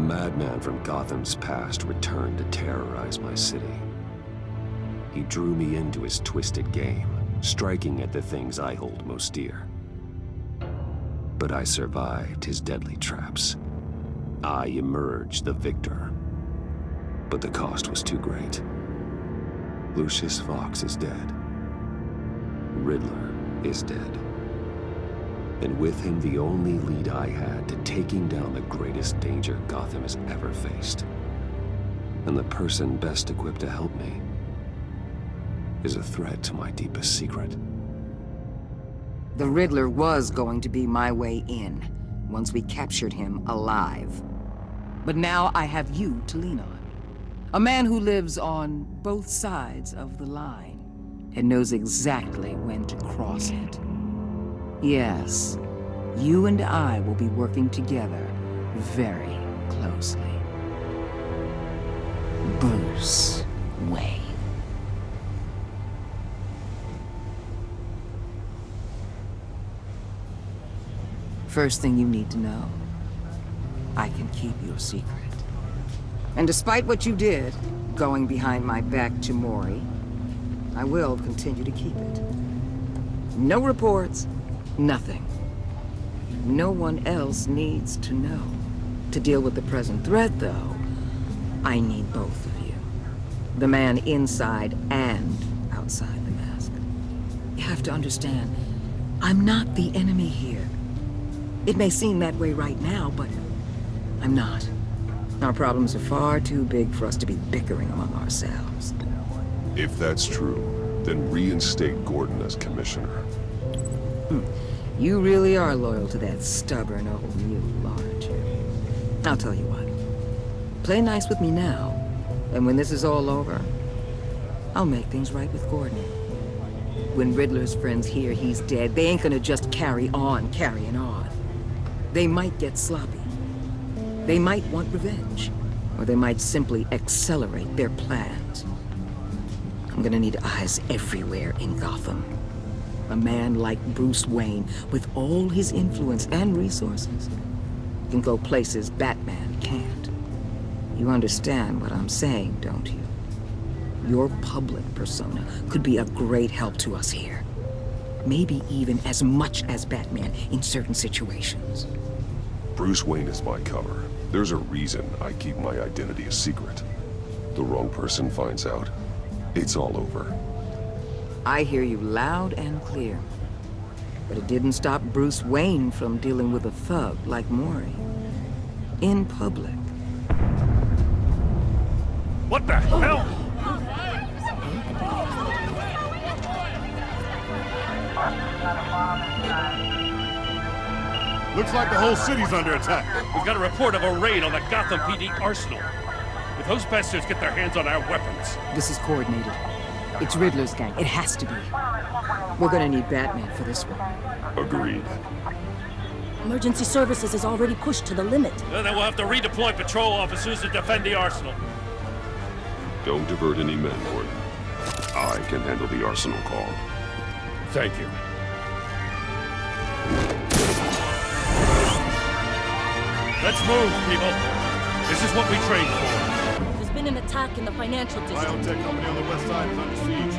madman from Gotham's past returned to terrorize my city. He drew me into his twisted game, striking at the things I hold most dear. But I survived his deadly traps. I emerged the victor. But the cost was too great. Lucius Fox is dead. Riddler is dead. And with him, the only lead I had to taking down the greatest danger Gotham has ever faced. And the person best equipped to help me is a threat to my deepest secret. The Riddler was going to be my way in, once we captured him alive. But now I have you to lean on. A man who lives on both sides of the line, and knows exactly when to cross it. Yes, you and I will be working together very closely. Bruce Wayne. First thing you need to know, I can keep your secret. And despite what you did, going behind my back to Mori, I will continue to keep it. No reports, nothing. No one else needs to know. To deal with the present threat, though, I need both of you. The man inside and outside the mask. You have to understand, I'm not the enemy here. It may seem that way right now, but I'm not. Our problems are far too big for us to be bickering among ourselves. If that's true, then reinstate Gordon as commissioner. You really are loyal to that stubborn old mule, aren't you? I'll tell you what. Play nice with me now, and when this is all over, I'll make things right with Gordon. When Riddler's friends hear he's dead, they ain't gonna just carry on carrying on. They might get sloppy. They might want revenge, or they might simply accelerate their plans. I'm gonna need eyes everywhere in Gotham. A man like Bruce Wayne, with all his influence and resources, can go places Batman can't. You understand what I'm saying, don't you? Your public persona could be a great help to us here. Maybe even as much as Batman in certain situations. Bruce Wayne is my cover. There's a reason I keep my identity a secret. The wrong person finds out, it's all over. I hear you loud and clear. But it didn't stop Bruce Wayne from dealing with a thug like Mori. In public. What the hell? Looks like the whole city's under attack. We've got a report of a raid on the Gotham PD arsenal. If those bastards get their hands on our weapons... This is coordinated. It's Riddler's gang. It has to be. We're gonna need Batman for this one. Agreed. Emergency services is already pushed to the limit. Then we'll have to redeploy patrol officers to defend the arsenal. Don't divert any men, Gordon. I can handle the arsenal call. Thank you. Let's move, people. This is what we trained for. There's been an attack in the financial district. Biotech company on the west side is under siege.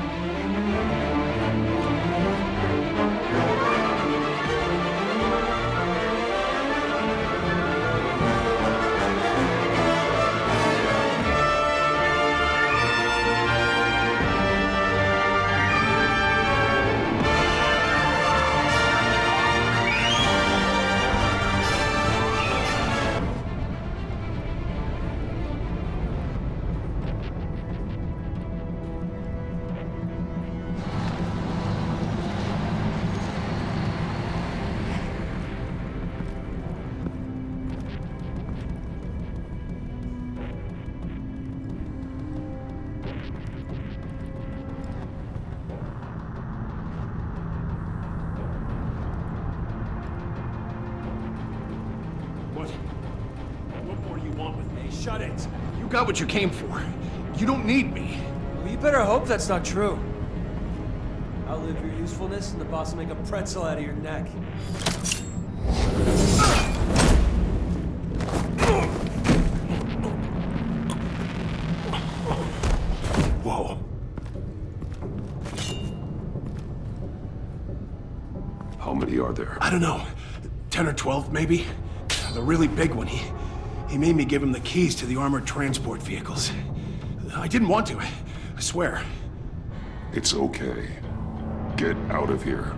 What more do you want with me? Shut it! You got what you came for. You don't need me. Well, you better hope that's not true. Outlive your usefulness, and the boss will make a pretzel out of your neck. Whoa. How many are there? I don't know. 10 or 12, maybe? The really big one, he made me give him the keys to the armored transport vehicles. I didn't want to, I swear. It's okay. Get out of here.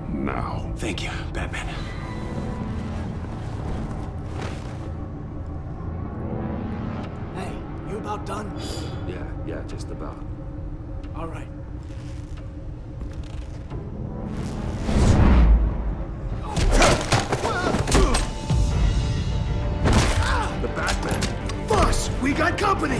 Now. Thank you, Batman. Hey, you about done? Yeah, just about. All right. The Batman! Boss, we got company!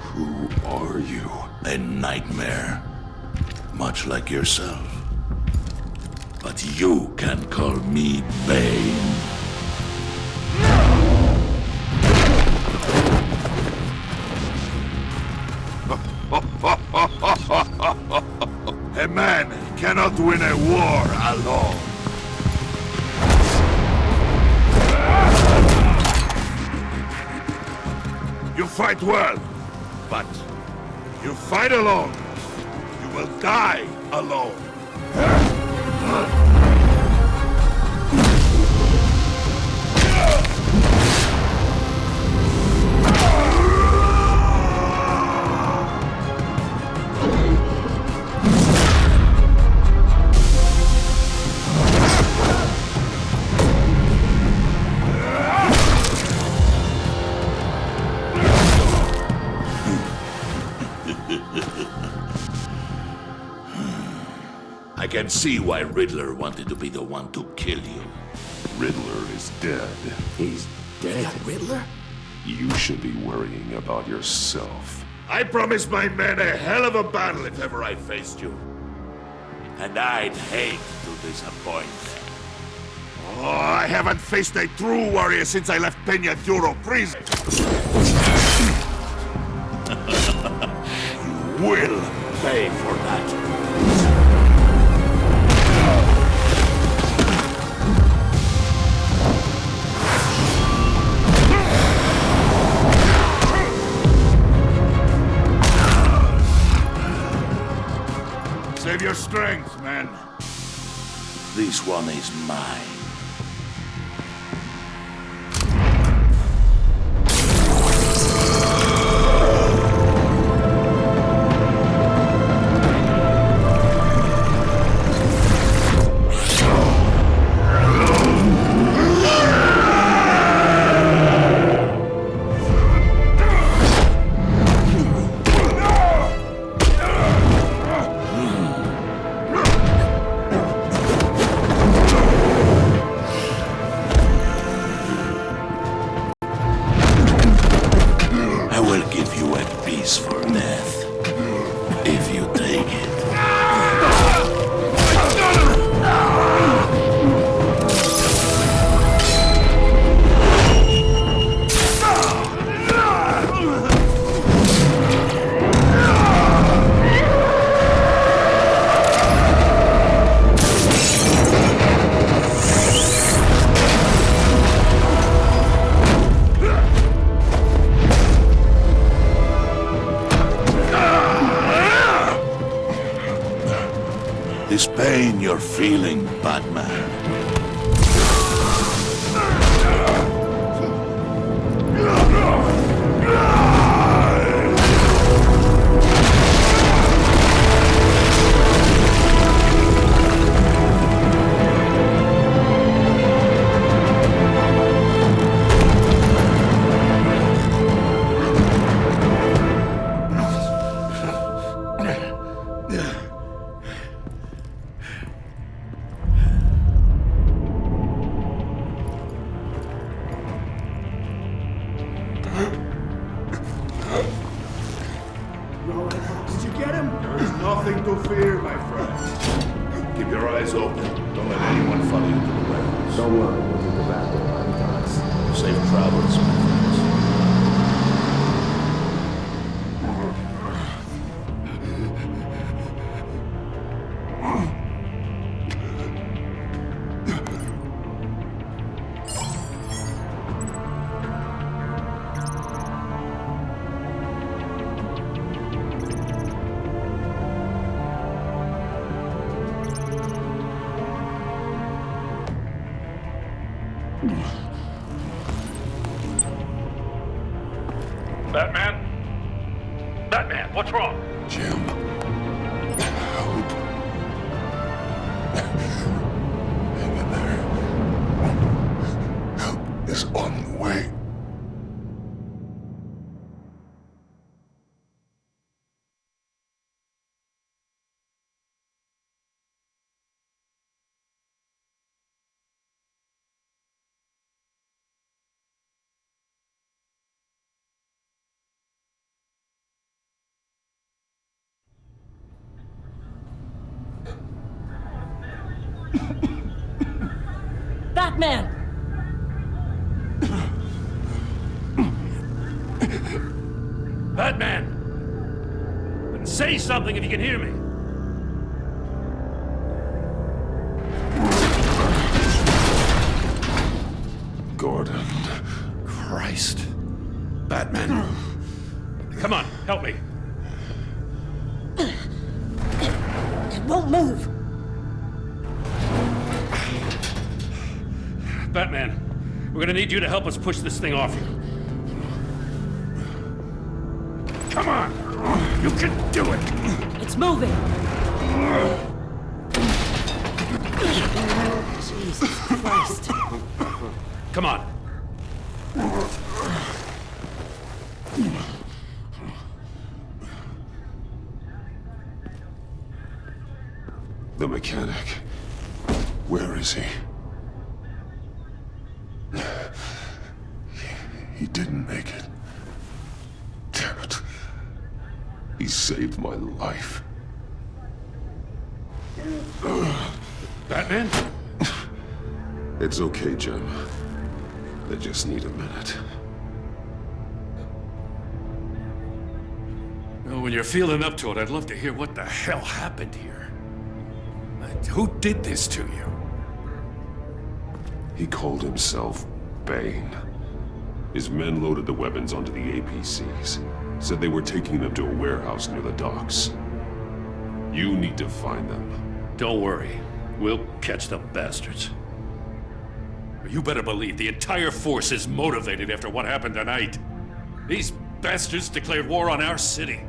Who are you? A nightmare. Much like yourself. But you can call me Bane. A man cannot win a war alone. You fight well, but you fight alone. You will die alone. I can see why Riddler wanted to be the one to kill you. Riddler is dead. He's dead. Riddler? You should be worrying about yourself. I promised my men a hell of a battle if ever I faced you. And I'd hate to disappoint. Oh, I haven't faced a true warrior since I left Peña Duro prison. You will pay for that. Save your strength, man. This one is mine. For death, if you take it. This pain you're feeling, Batman. Did you get him? There's nothing to fear, my friend. Keep your eyes open. Don't let anyone follow you to the warehouse. Don't worry, we'll be back in 5 minutes. Safe travels, my friends. Batman? Batman, what's wrong? Jim. Help. Hang in there. Help is on the way. Batman! Batman! Say something if you can hear me. Gordon. Christ. Batman. Come on, help me. It won't move! Batman, we're gonna need you to help us push this thing off you. Come on! You can do it! It's moving! Jesus Christ. Come on. The mechanic. Where is he? He didn't make it. Damn it. He saved my life. Batman? It's okay, Jim. I just need a minute. Well, when you're feeling up to it, I'd love to hear what the hell happened here. Who did this to you? He called himself Bane. His men loaded the weapons onto the APCs. Said they were taking them to a warehouse near the docks. You need to find them. Don't worry. We'll catch the bastards. You better believe the entire force is motivated after what happened tonight. These bastards declared war on our city.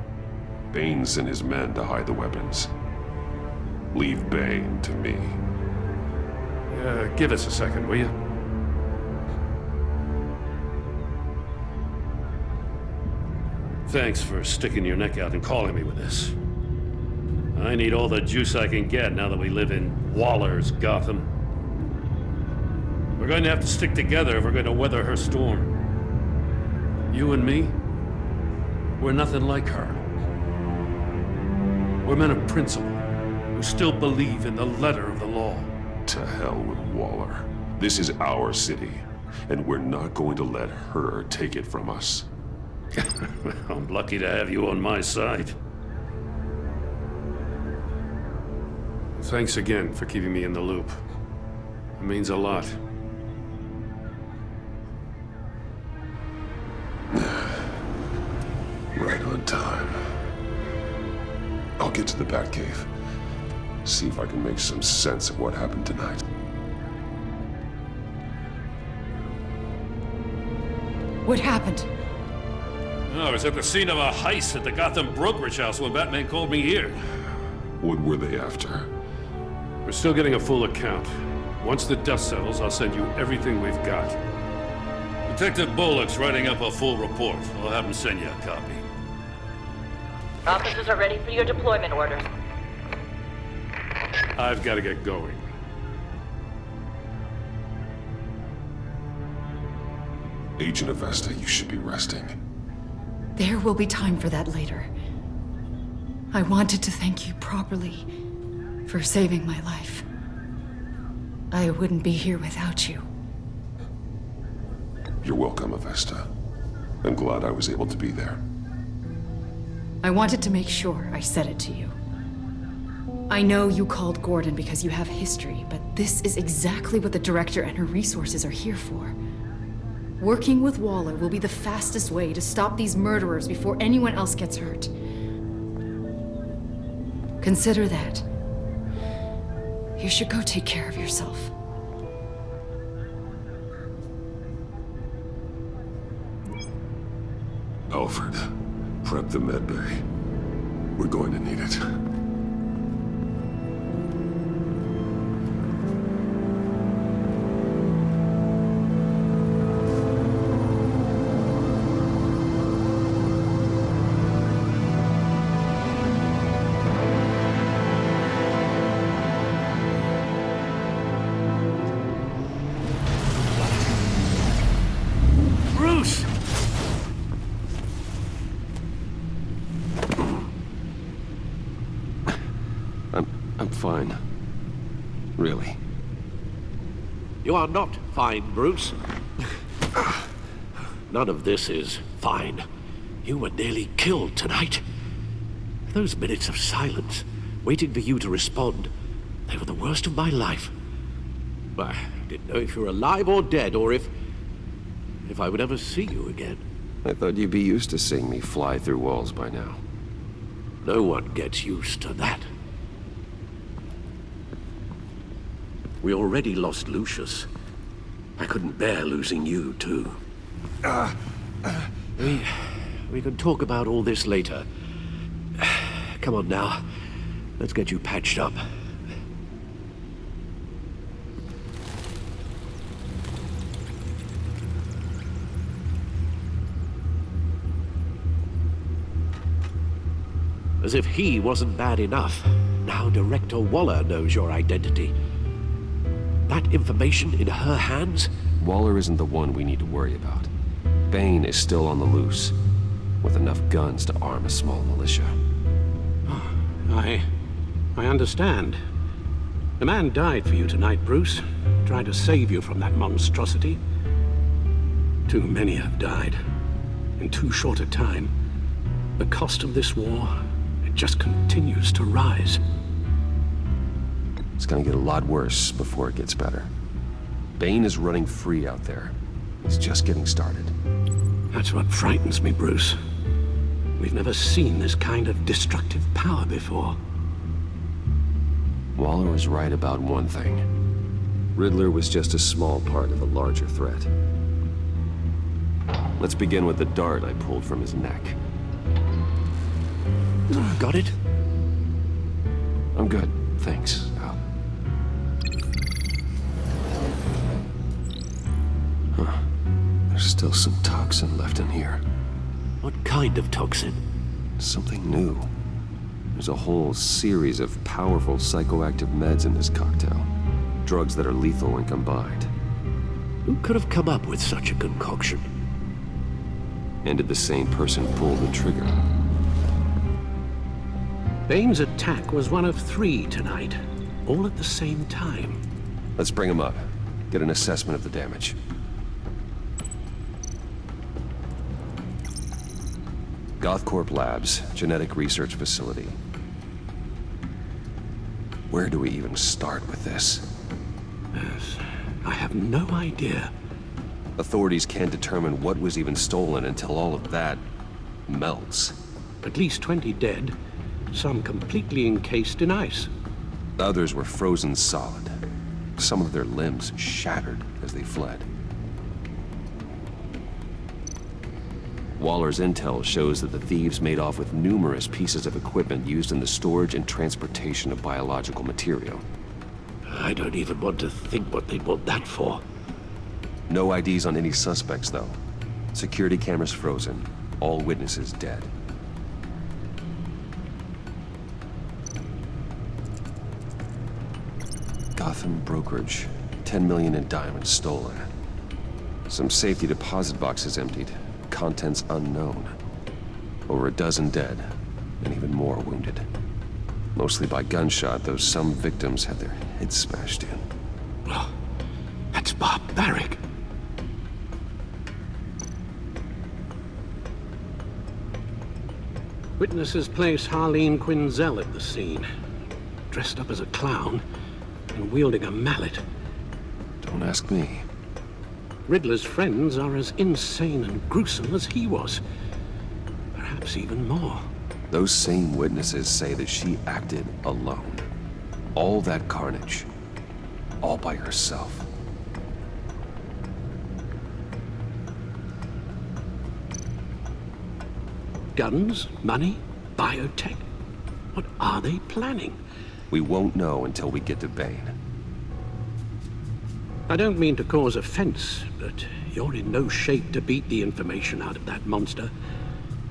Bane sent his men to hide the weapons. Leave Bane to me. Give us a second, will you? Thanks for sticking your neck out and calling me with this. I need all the juice I can get now that we live in Waller's Gotham. We're going to have to stick together if we're going to weather her storm. You and me, we're nothing like her. We're men of principle who still believe in the letter of the law. To hell with Waller. This is our city, and we're not going to let her take it from us. I'm lucky to have you on my side. Thanks again for keeping me in the loop. It means a lot. Right on time. I'll get to the Batcave. See if I can make some sense of what happened tonight. What happened? I was at the scene of a heist at the Gotham brokerage house when Batman called me here. What were they after? We're still getting a full account. Once the dust settles, I'll send you everything we've got. Detective Bullock's writing up a full report. I'll have him send you a copy. Officers are ready for your deployment orders. I've got to get going. Agent Avesta, you should be resting. There will be time for that later. I wanted to thank you properly for saving my life. I wouldn't be here without you. You're welcome, Avesta. I'm glad I was able to be there. I wanted to make sure I said it to you. I know you called Gordon because you have history, but this is exactly what the director and her resources are here for. Working with Waller will be the fastest way to stop these murderers before anyone else gets hurt. Consider that. You should go take care of yourself. Alfred, prep the med bay. We're going to need it. Bruce! I'm fine. Really. You are not fine, Bruce. None of this is fine. You were nearly killed tonight. Those minutes of silence, waiting for you to respond, they were the worst of my life. I didn't know if you were alive or dead, or if I would ever see you again. I thought you'd be used to seeing me fly through walls by now. No one gets used to that. We already lost Lucius. I couldn't bear losing you, too. We can talk about all this later. Come on now. Let's get you patched up. As if he wasn't bad enough, now Director Waller knows your identity. That information in her hands? Waller isn't the one we need to worry about. Bane is still on the loose, with enough guns to arm a small militia. I understand. The man died for you tonight, Bruce. Tried to save you from that monstrosity. Too many have died. In too short a time. The cost of this war, it just continues to rise. It's gonna get a lot worse before it gets better. Bane is running free out there. He's just getting started. That's what frightens me, Bruce. We've never seen this kind of destructive power before. Waller was right about one thing. Riddler was just a small part of a larger threat. Let's begin with the dart I pulled from his neck. Got it? I'm good, thanks, Al. Huh. There's still some toxin left in here. What kind of toxin? Something new. There's a whole series of powerful psychoactive meds in this cocktail. Drugs that are lethal when combined. Who could have come up with such a concoction? And did the same person pull the trigger? Bane's attack was one of 3 tonight, all at the same time. Let's bring him up. Get an assessment of the damage. Gothcorp Labs, genetic research facility. Where do we even start with this? Yes, I have no idea. Authorities can't determine what was even stolen until all of that melts. At least 20 dead, some completely encased in ice. Others were frozen solid. Some of their limbs shattered as they fled. Waller's intel shows that the thieves made off with numerous pieces of equipment used in the storage and transportation of biological material. I don't even want to think what they'd want that for. No IDs on any suspects, though. Security cameras frozen. All witnesses dead. Gotham brokerage. 10 million in diamonds stolen. Some safety deposit boxes emptied. Contents unknown. Over a dozen dead, and even more wounded. Mostly by gunshot, though some victims had their heads smashed in. Oh, that's barbaric. Witnesses place Harleen Quinzel at the scene, dressed up as a clown and wielding a mallet. Don't ask me. Riddler's friends are as insane and gruesome as he was. Perhaps even more. Those same witnesses say that she acted alone. All that carnage. All by herself. Guns? Money? Biotech? What are they planning? We won't know until we get to Bane. I don't mean to cause offense, but you're in no shape to beat the information out of that monster,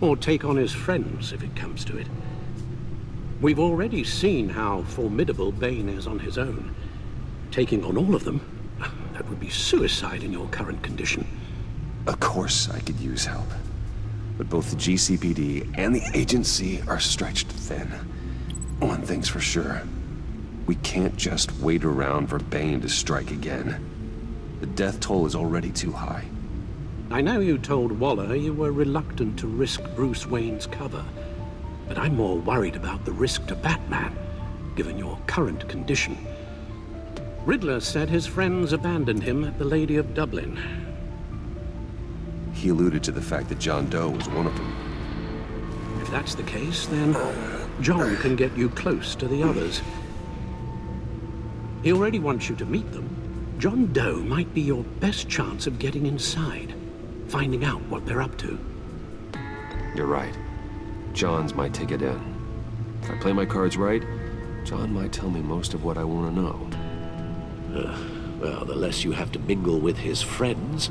or take on his friends if it comes to it. We've already seen how formidable Bane is on his own. Taking on all of them, that would be suicide in your current condition. Of course I could use help. But both the GCPD and the agency are stretched thin. One thing's for sure. We can't just wait around for Bane to strike again. The death toll is already too high. I know you told Waller you were reluctant to risk Bruce Wayne's cover, but I'm more worried about the risk to Batman, given your current condition. Riddler said his friends abandoned him at the Lady of Dublin. He alluded to the fact that John Doe was one of them. If that's the case, then John can get you close to the others. He already wants you to meet them. John Doe might be your best chance of getting inside, finding out what they're up to. You're right. John's my ticket in. If I play my cards right, John might tell me most of what I want to know. Well, the less you have to mingle with his friends,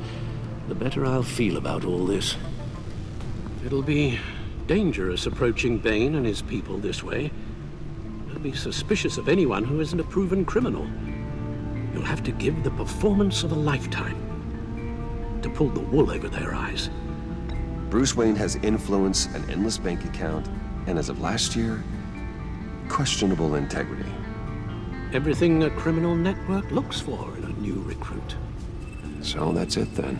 the better I'll feel about all this. It'll be dangerous approaching Bane and his people this way. They'll be suspicious of anyone who isn't a proven criminal. You'll have to give the performance of a lifetime to pull the wool over their eyes. Bruce Wayne has influence, an endless bank account, and as of last year, questionable integrity. Everything a criminal network looks for in a new recruit. So that's it then.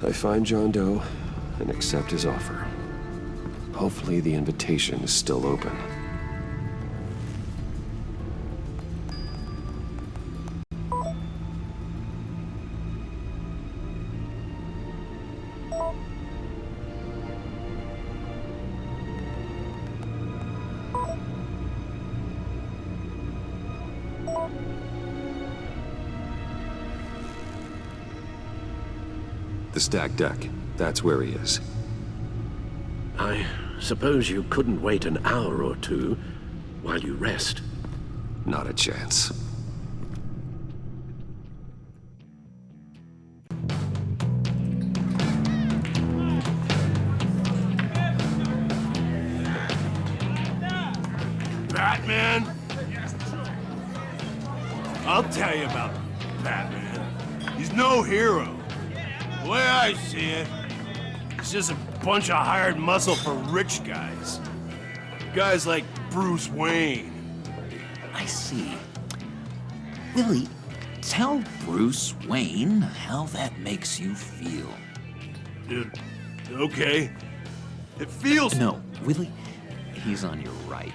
I find John Doe and accept his offer. Hopefully the invitation is still open. The stacked deck. That's where he is. I suppose you couldn't wait an hour or two while you rest. Not a chance. Batman? I'll tell you about Batman. He's no hero. The way I see it, he's just a bunch of hired muscle for rich guys. Guys like Bruce Wayne. I see. Willie, tell Bruce Wayne how that makes you feel. Okay. It feels... No, Willie, he's on your right.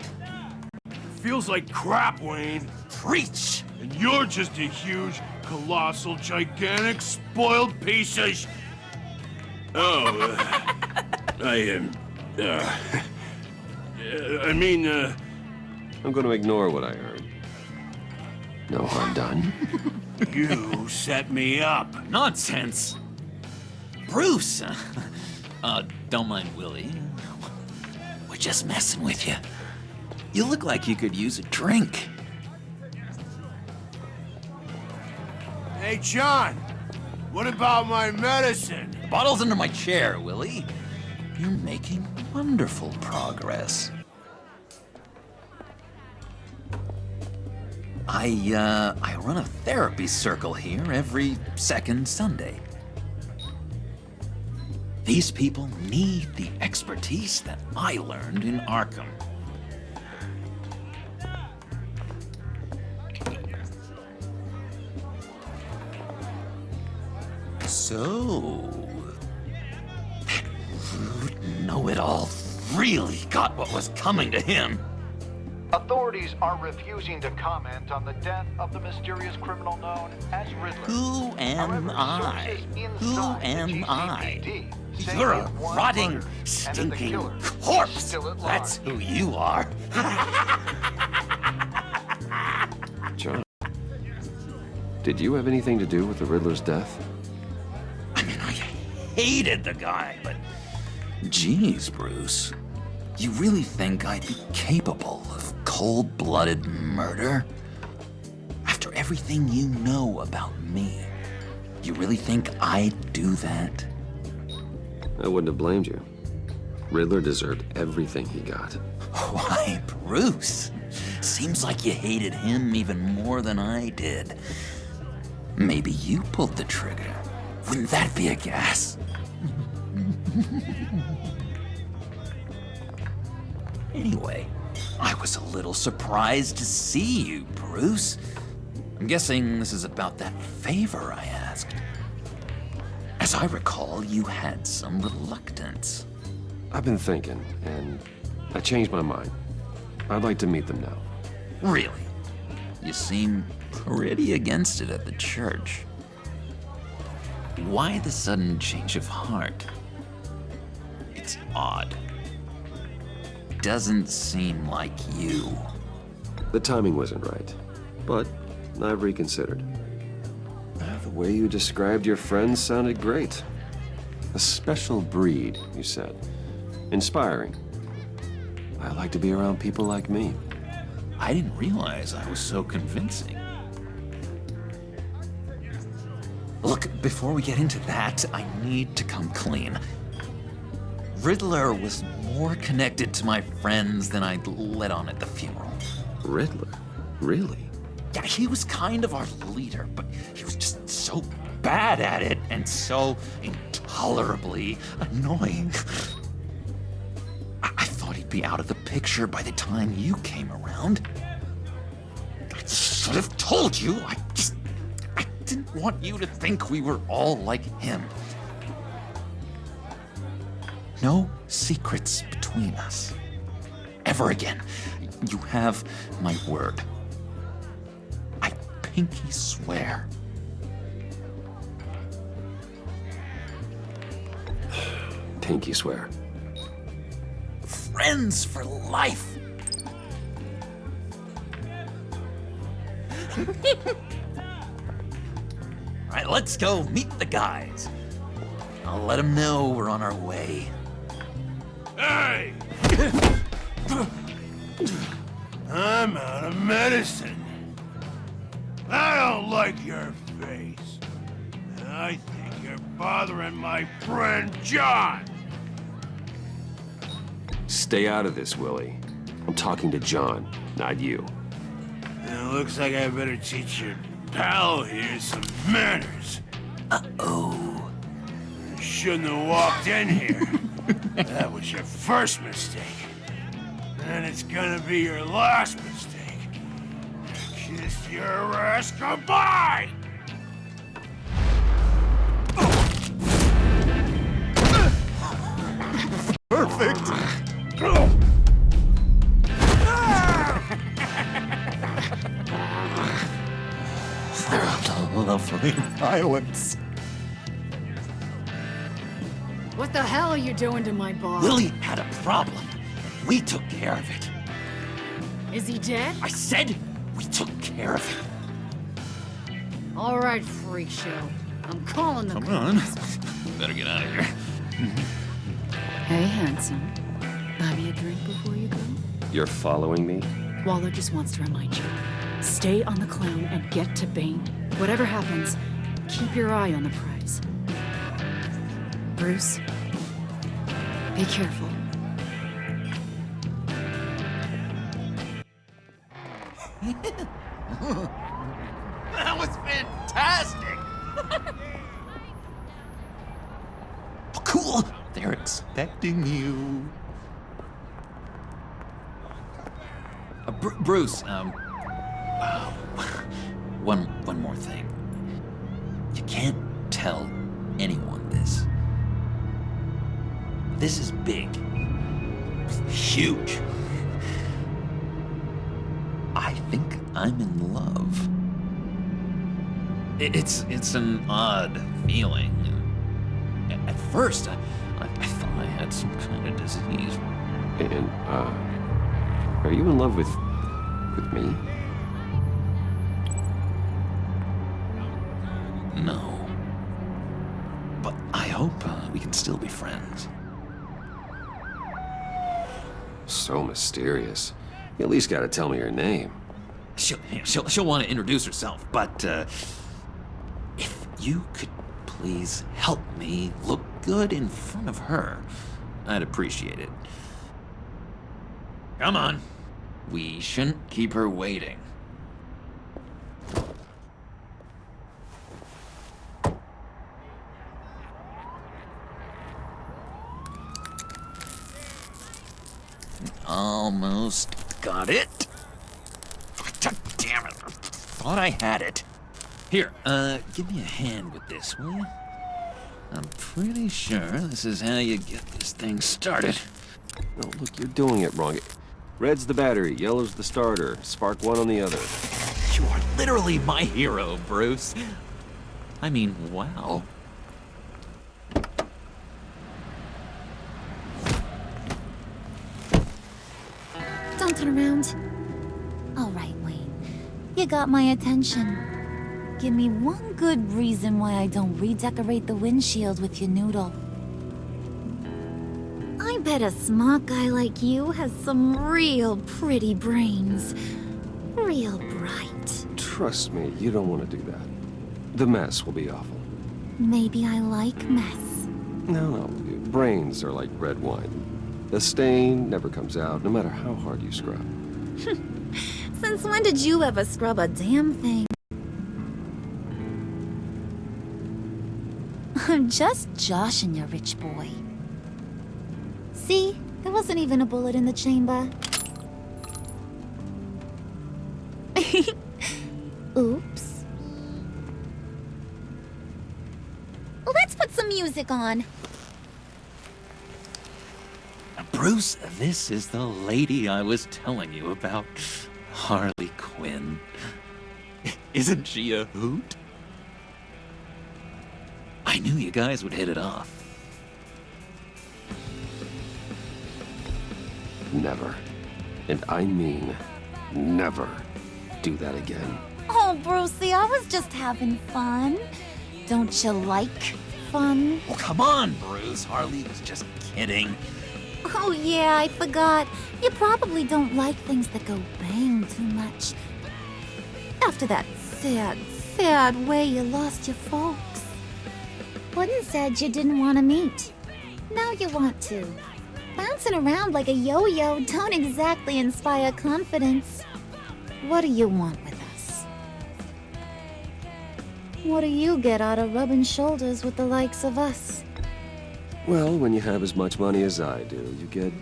It feels like crap, Wayne. Preach! And you're just a huge, colossal, gigantic, spoiled piece of I'm going to ignore what I heard. No harm done. You set me up. Nonsense! Bruce! Don't mind Willie. We're just messing with you. You look like you could use a drink. Hey, John. What about my medicine? The bottle's under my chair, Willie. You're making wonderful progress. I run a therapy circle here every second Sunday. These people need the expertise that I learned in Arkham. So, that rude know-it-all really got what was coming to him. Authorities are refusing to comment on the death of the mysterious criminal known as Riddler. Who am I? Who am I? You're a rotting, stinking corpse. That's who you are. John, did you have anything to do with the Riddler's death? I mean, I hated the guy, but Jeez, Bruce. You really think I'd be capable of cold-blooded murder? After everything you know about me, you really think I'd do that? I wouldn't have blamed you. Riddler deserved everything he got. Why, Bruce? Seems like you hated him even more than I did. Maybe you pulled the trigger. Wouldn't that be a gas? Anyway, I was a little surprised to see you, Bruce. I'm guessing this is about that favor I asked. As I recall, you had some reluctance. I've been thinking, and I changed my mind. I'd like to meet them now. Really? You seem pretty against it at the church. Why the sudden change of heart? It's odd. Doesn't seem like you. The timing wasn't right, but I've reconsidered. The way you described your friends sounded great. A special breed, you said. Inspiring. I like to be around people like me. I didn't realize I was so convincing. Look, before we get into that, I need to come clean. Riddler was more connected to my friends than I'd let on at the funeral. Riddler? Really? Yeah, he was kind of our leader, but he was just so bad at it and so intolerably annoying. I thought he'd be out of the picture by the time you came around. I should have told you. I didn't want you to think we were all like him. No secrets between us. Ever again. You have my word. I pinky swear. Pinky swear. Friends for life. All right, let's go meet the guys. I'll let them know we're on our way. Hey! I'm out of medicine. I don't like your face. And I think you're bothering my friend John. Stay out of this, Willie. I'm talking to John, not you. It looks like I better teach your pal here some manners. Uh-oh. You shouldn't have walked in here. That was your first mistake. And it's gonna be your last mistake. Kiss your ass goodbye! Perfect! Lovely violence. What the hell are you doing to my boss? Willie had a problem. We took care of it. Is he dead? I said we took care of it. All right, freak show. I'm calling the Come cops. on. Better get out of here. Hey, handsome. Buy me a drink before you go? You're following me? Waller just wants to remind you. Stay on the clown and get to Bane. Whatever happens, keep your eye on the prize. Bruce, be careful. That was fantastic! Oh, cool! They're expecting you. Bruce, wow. One more thing. You can't tell anyone this. This is big. Huge. I think I'm in love. It's an odd feeling. At first, I thought I had some kind of disease. And, are you in love with me? No. But I hope we can still be friends. So mysterious. You at least gotta tell me her name. She'll want to introduce herself, but if you could please help me look good in front of her, I'd appreciate it. Come on. We shouldn't keep her waiting. Almost got it. Damn it. Thought I had it. Here, give me a hand with this, will you? I'm pretty sure this is how you get this thing started. Oh, look, you're doing it wrong. Red's the battery, yellow's the starter. Spark one on the other. You are literally my hero, Bruce. I mean, wow. Don't turn around. All right, Wayne. You got my attention. Give me one good reason why I don't redecorate the windshield with your noodle. I bet a smart guy like you has some real pretty brains. Real bright. Trust me, you don't want to do that. The mess will be awful. Maybe I like mess. No, brains are like red wine. The stain never comes out, no matter how hard you scrub. Since when did you ever scrub a damn thing? I'm just joshing you, rich boy. See? There wasn't even a bullet in the chamber. Oops. Let's put some music on. Bruce, this is the lady I was telling you about. Harley Quinn. Isn't she a hoot? I knew you guys would hit it off. Never, and I mean never, do that again. Oh, Brucey, I was just having fun. Don't you like fun? Oh, come on, Bruce. Harley was just kidding. Oh yeah, I forgot. You probably don't like things that go bang too much. After that sad way you lost your folks. Wooden said you didn't want to meet. Now you want to. Bouncing around like a yo-yo don't exactly inspire confidence. What do you want with us? What do you get out of rubbing shoulders with the likes of us? Well, when you have as much money as I do, you get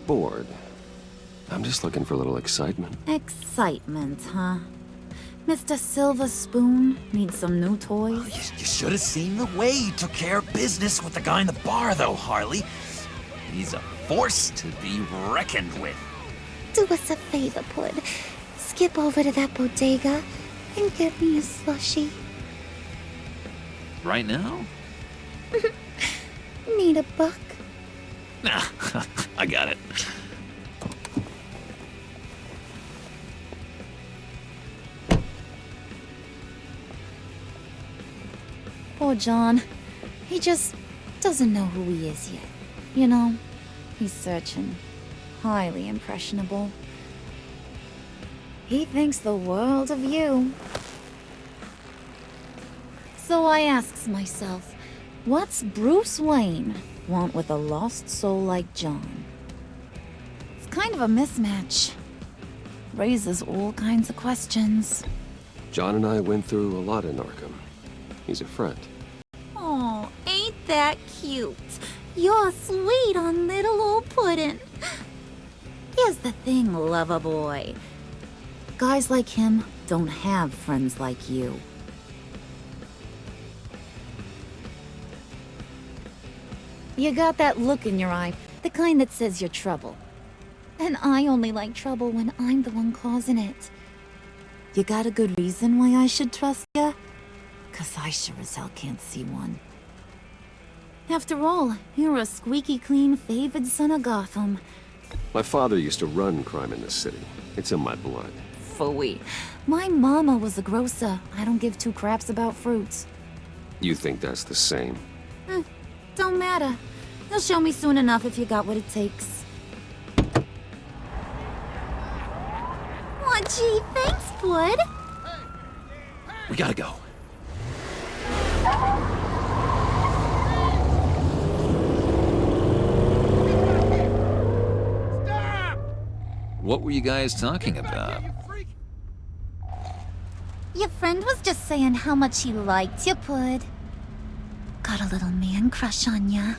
bored. I'm just looking for a little excitement. Excitement, huh? Mr. Silver Spoon needs some new toys? Oh, you should have seen the way he took care of business with the guy in the bar, though, Harley. He's a force to be reckoned with. Do us a favor, Pud. Skip over to that bodega and get me a slushie. Right now? Need a buck? Nah, I got it. Poor John. He just doesn't know who he is yet. You know, he's searching. Highly impressionable. He thinks the world of you. So I asks myself, what's Bruce Wayne want with a lost soul like John? It's kind of a mismatch. Raises all kinds of questions. John and I went through a lot in Arkham. He's a friend. Oh, ain't that cute? You're sweet on little old puddin'. Here's the thing, lover boy. Guys like him don't have friends like you. You got that look in your eye, the kind that says you're trouble. And I only like trouble when I'm the one causing it. You got a good reason why I should trust ya? 'Cause I sure as hell can't see one. After all, you're a squeaky clean favored son of Gotham. My father used to run crime in this city. It's in my blood. Phooey. My mama was a grocer. I don't give two craps about fruits. You think that's the same? Don't matter. You'll show me soon enough if you got what it takes. Aw, gee, thanks, bud. We gotta go. What were you guys talking about? Your friend was just saying how much he liked you, bud. Got a little man crush on ya.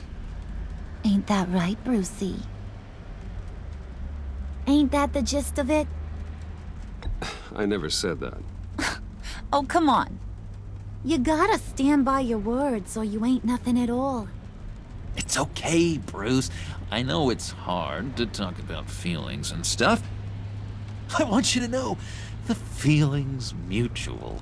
Ain't that right, Brucey? Ain't that the gist of it? I never said that. Oh, come on. You gotta stand by your words or you ain't nothing at all. It's okay, Bruce. I know it's hard to talk about feelings and stuff. I want you to know, the feeling's mutual.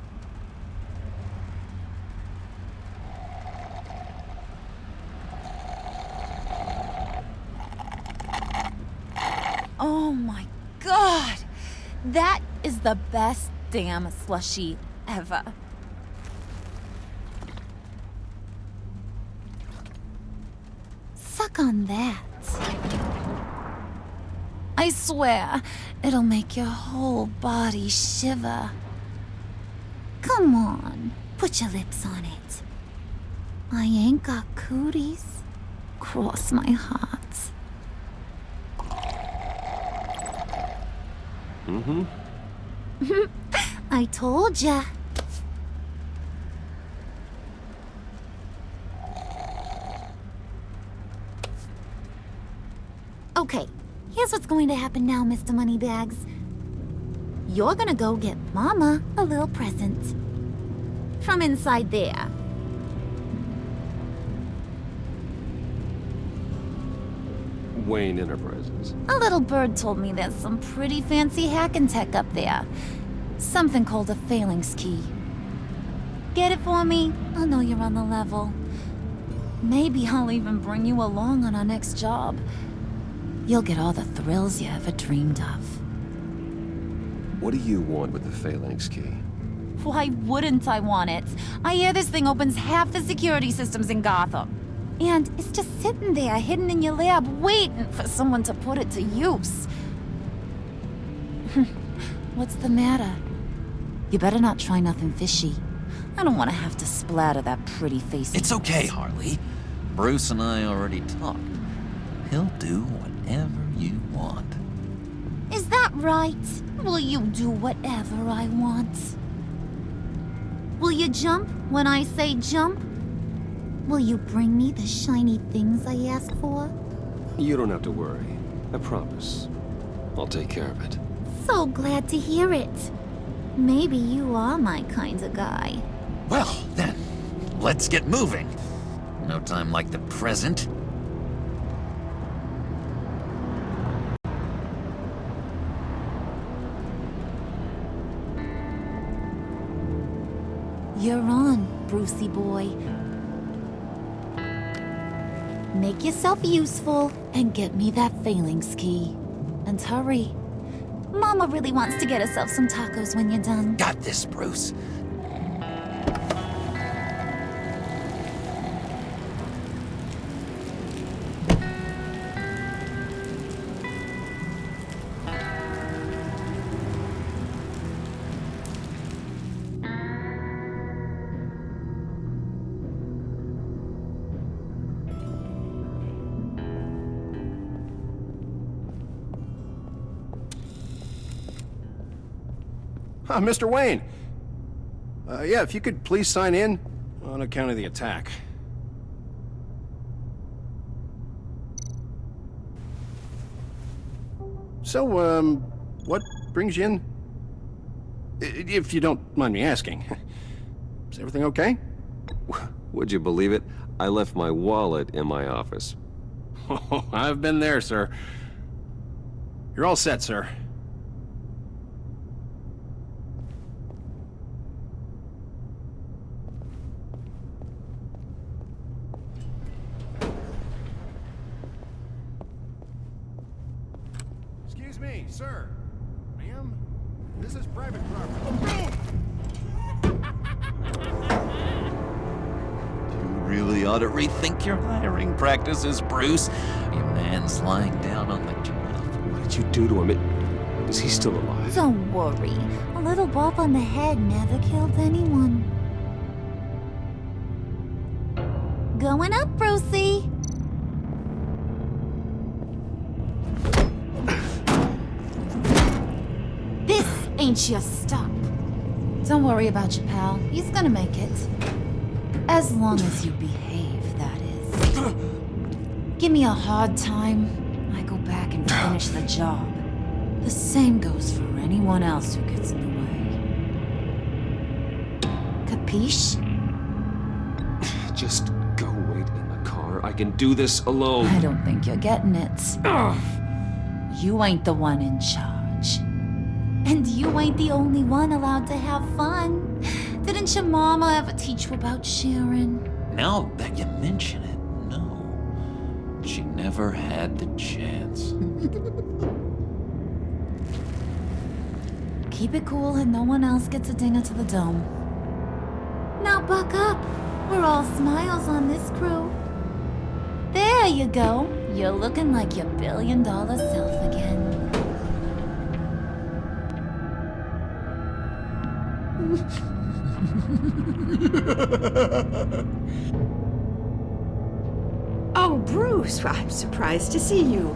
Oh my god! That is the best damn slushie ever. Suck on that. I swear, it'll make your whole body shiver. Come on, put your lips on it. I ain't got cooties. Cross my heart. Mm-hmm. I told ya. Okay, here's what's going to happen now, Mr. Moneybags. You're gonna go get Mama a little present. From inside there. Wayne Enterprises. A little bird told me there's some pretty fancy hacking tech up there. Something called a phalanx key. Get it for me? I'll know you're on the level. Maybe I'll even bring you along on our next job. You'll get all the thrills you ever dreamed of. What do you want with the phalanx key? Why wouldn't I want it? I hear this thing opens half the security systems in Gotham. And it's just sitting there, hidden in your lab, waiting for someone to put it to use. What's the matter? You better not try nothing fishy. I don't want to have to splatter that pretty face. It's okay, Harley. Bruce and I already talked. He'll do whatever you want. Is that right? Will you do whatever I want? Will you jump when I say jump? Will you bring me the shiny things I ask for? You don't have to worry. I promise. I'll take care of it. So glad to hear it. Maybe you are my kind of guy. Well, then, let's get moving. No time like the present. You're on, Brucey boy. Make yourself useful and get me that phalanx key. And hurry. Mama really wants to get herself some tacos when you're done. Got this, Bruce. Mr. Wayne. Yeah, if you could please sign in on account of the attack. So, what brings you in? If you don't mind me asking. Is everything okay? Would you believe it? I left my wallet in my office. Oh, I've been there, sir. You're all set, sir. Excuse me, sir. Ma'am, this is private property. Really ought to rethink your hiring practices, Bruce. Your man's lying down on the job. What did you do to him? Is he still alive? Don't worry. A little bump on the head never killed anyone. Going up, Brucey. This ain't your stop. Don't worry about your pal. He's gonna make it. As long as you behave, that is. Give me a hard time, I go back and finish the job. The same goes for anyone else who gets in the way. Capiche? Just go wait in the car. I can do this alone. I don't think you're getting it. You ain't the one in charge. And you ain't the only one allowed to have fun. Didn't your mama ever teach you about sharing? Now that you mention it, no. She never had the chance. Keep it cool and no one else gets a dinger to the dome. Now buck up. We're all smiles on this crew. There you go. You're looking like your billion-dollar self again. Oh, Bruce, I'm surprised to see you.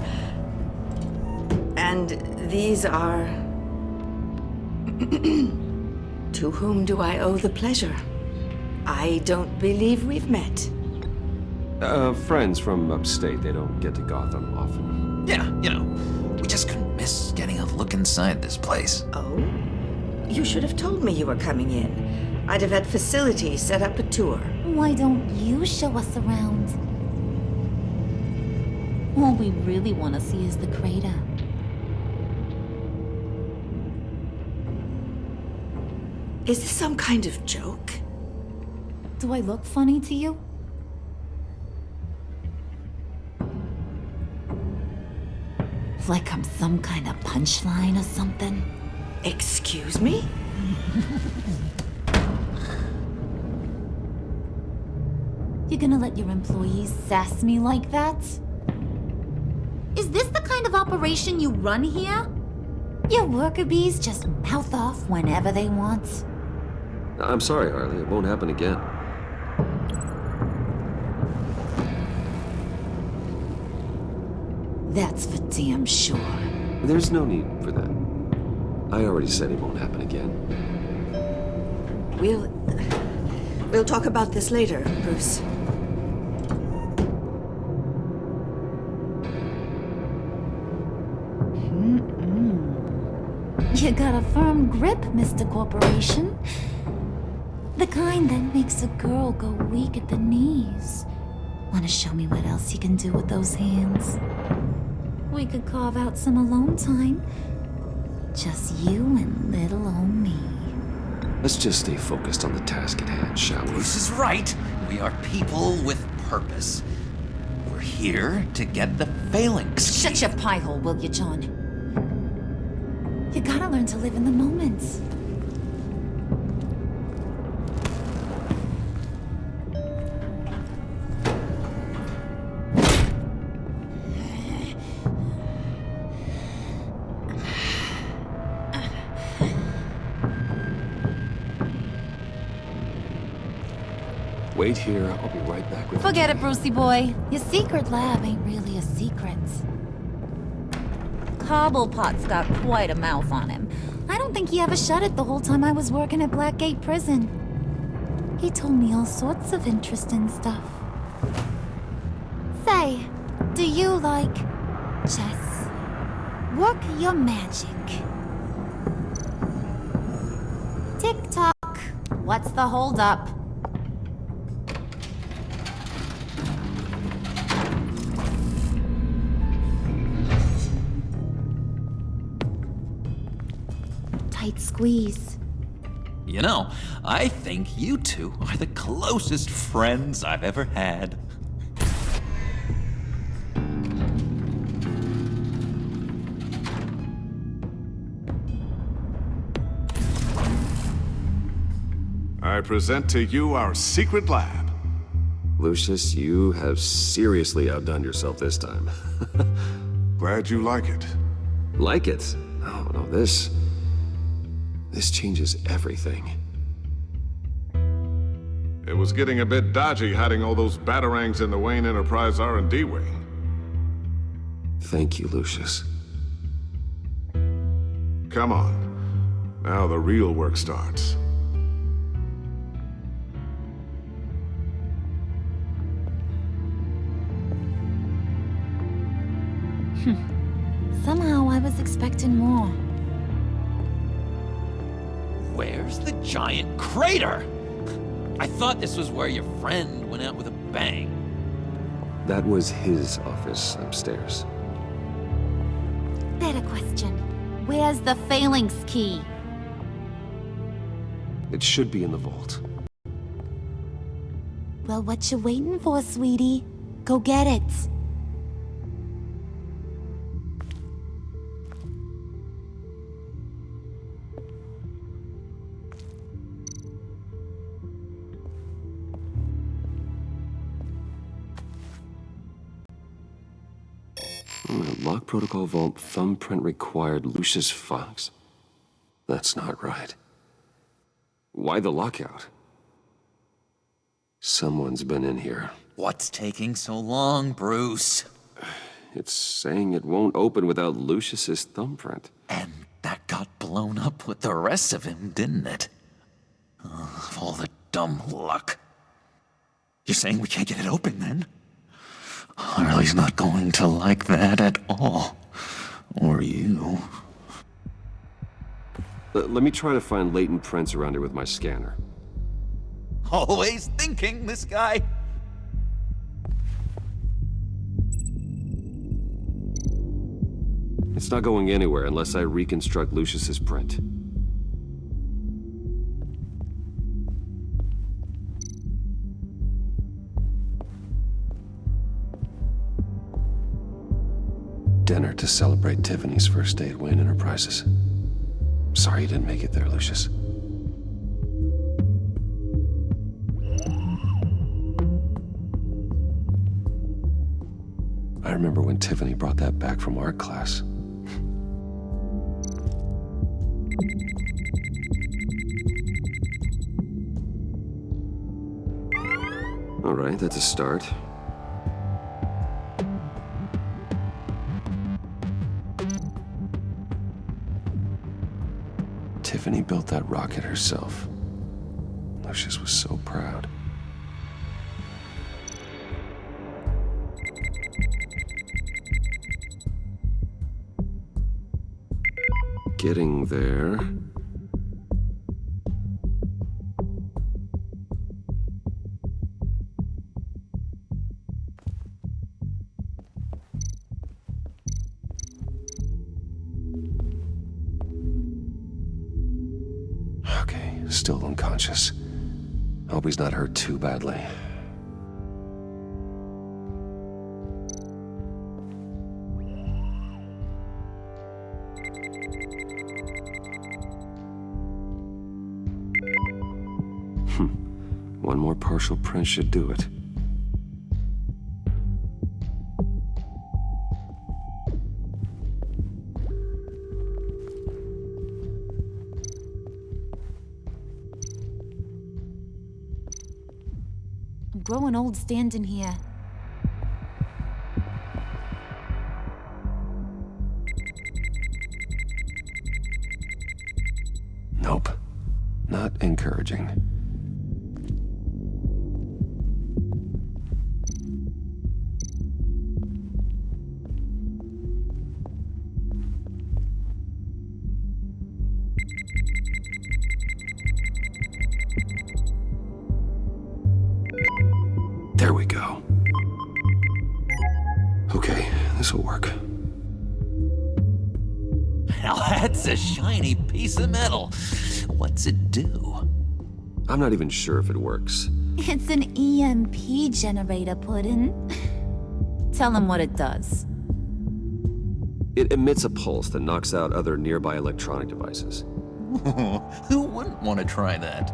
And these are... To whom do I owe the pleasure? I don't believe we've met. Friends from upstate. They don't get to Gotham often. Yeah, we just couldn't miss getting a look inside this place. Oh? You should have told me you were coming in. I'd have had facilities set up a tour. Why don't you show us around? All we really want to see is the crater. Is this some kind of joke? Do I look funny to you? Like I'm some kind of punchline or something? Excuse me? You gonna let your employees sass me like that? Is this the kind of operation you run here? Your worker bees just mouth off whenever they want. I'm sorry, Harley. It won't happen again. That's for damn sure. There's no need for that. I already said it won't happen again. We'll talk about this later, Bruce. You got a firm grip, Mr. Corporation. The kind that makes a girl go weak at the knees. Wanna show me what else you can do with those hands? We could carve out some alone time. Just you and little old me. Let's just stay focused on the task at hand, shall we? Bruce is right. We are people with purpose. We're here to get the phalanx. Shut your pie hole, will you, John? You gotta learn to live in the moment. Wait here. I'll be right back with you. Forget it, Brucey boy. Your secret lab ain't really a secret. Cobblepot's got quite a mouth on him. I don't think he ever shut it the whole time I was working at Blackgate Prison. He told me all sorts of interesting stuff. Say, do you like chess? Work your magic. Tick-tock. What's the holdup? Tight squeeze. You know, I think you two are the closest friends I've ever had. I present to you our secret lab. Lucius, you have seriously outdone yourself this time. Glad you like it. Like it? Oh, no, this changes everything. It was getting a bit dodgy hiding all those batarangs in the Wayne Enterprise R&D wing. Thank you, Lucius. Come on. Now the real work starts. Somehow I was expecting more. Where's the giant crater? I thought this was where your friend went out with a bang. That was his office upstairs. Better question. Where's the phalanx key? It should be in the vault. Well, what you waiting for, sweetie? Go get it. Lock protocol vault thumbprint required Lucius Fox. That's not right. Why the lockout? Someone's been in here. What's taking so long, Bruce? It's saying it won't open without Lucius's thumbprint. And that got blown up with the rest of him, didn't it? Oh, all the dumb luck. You're saying we can't get it open, then? Harley's not going to like that at all. Or you. Let me try to find latent prints around here with my scanner. Always thinking, this guy. It's not going anywhere unless I reconstruct Lucius's print. Dinner to celebrate Tiffany's first day at Wayne Enterprises. Sorry you didn't make it there, Lucius. I remember when Tiffany brought that back from art class. All right, that's a start. Tiffany built that rocket herself. Lucius was so proud. Getting there. Okay, still unconscious. Hope he's not hurt too badly. One more partial print should do it. I'm growing old standing here. Nope. Not encouraging. There we go. Okay, this'll work. Now that's a shiny piece of metal. What's it do? I'm not even sure if it works. It's an EMP generator, Puddin'. Tell him what it does. It emits a pulse that knocks out other nearby electronic devices. Who wouldn't want to try that?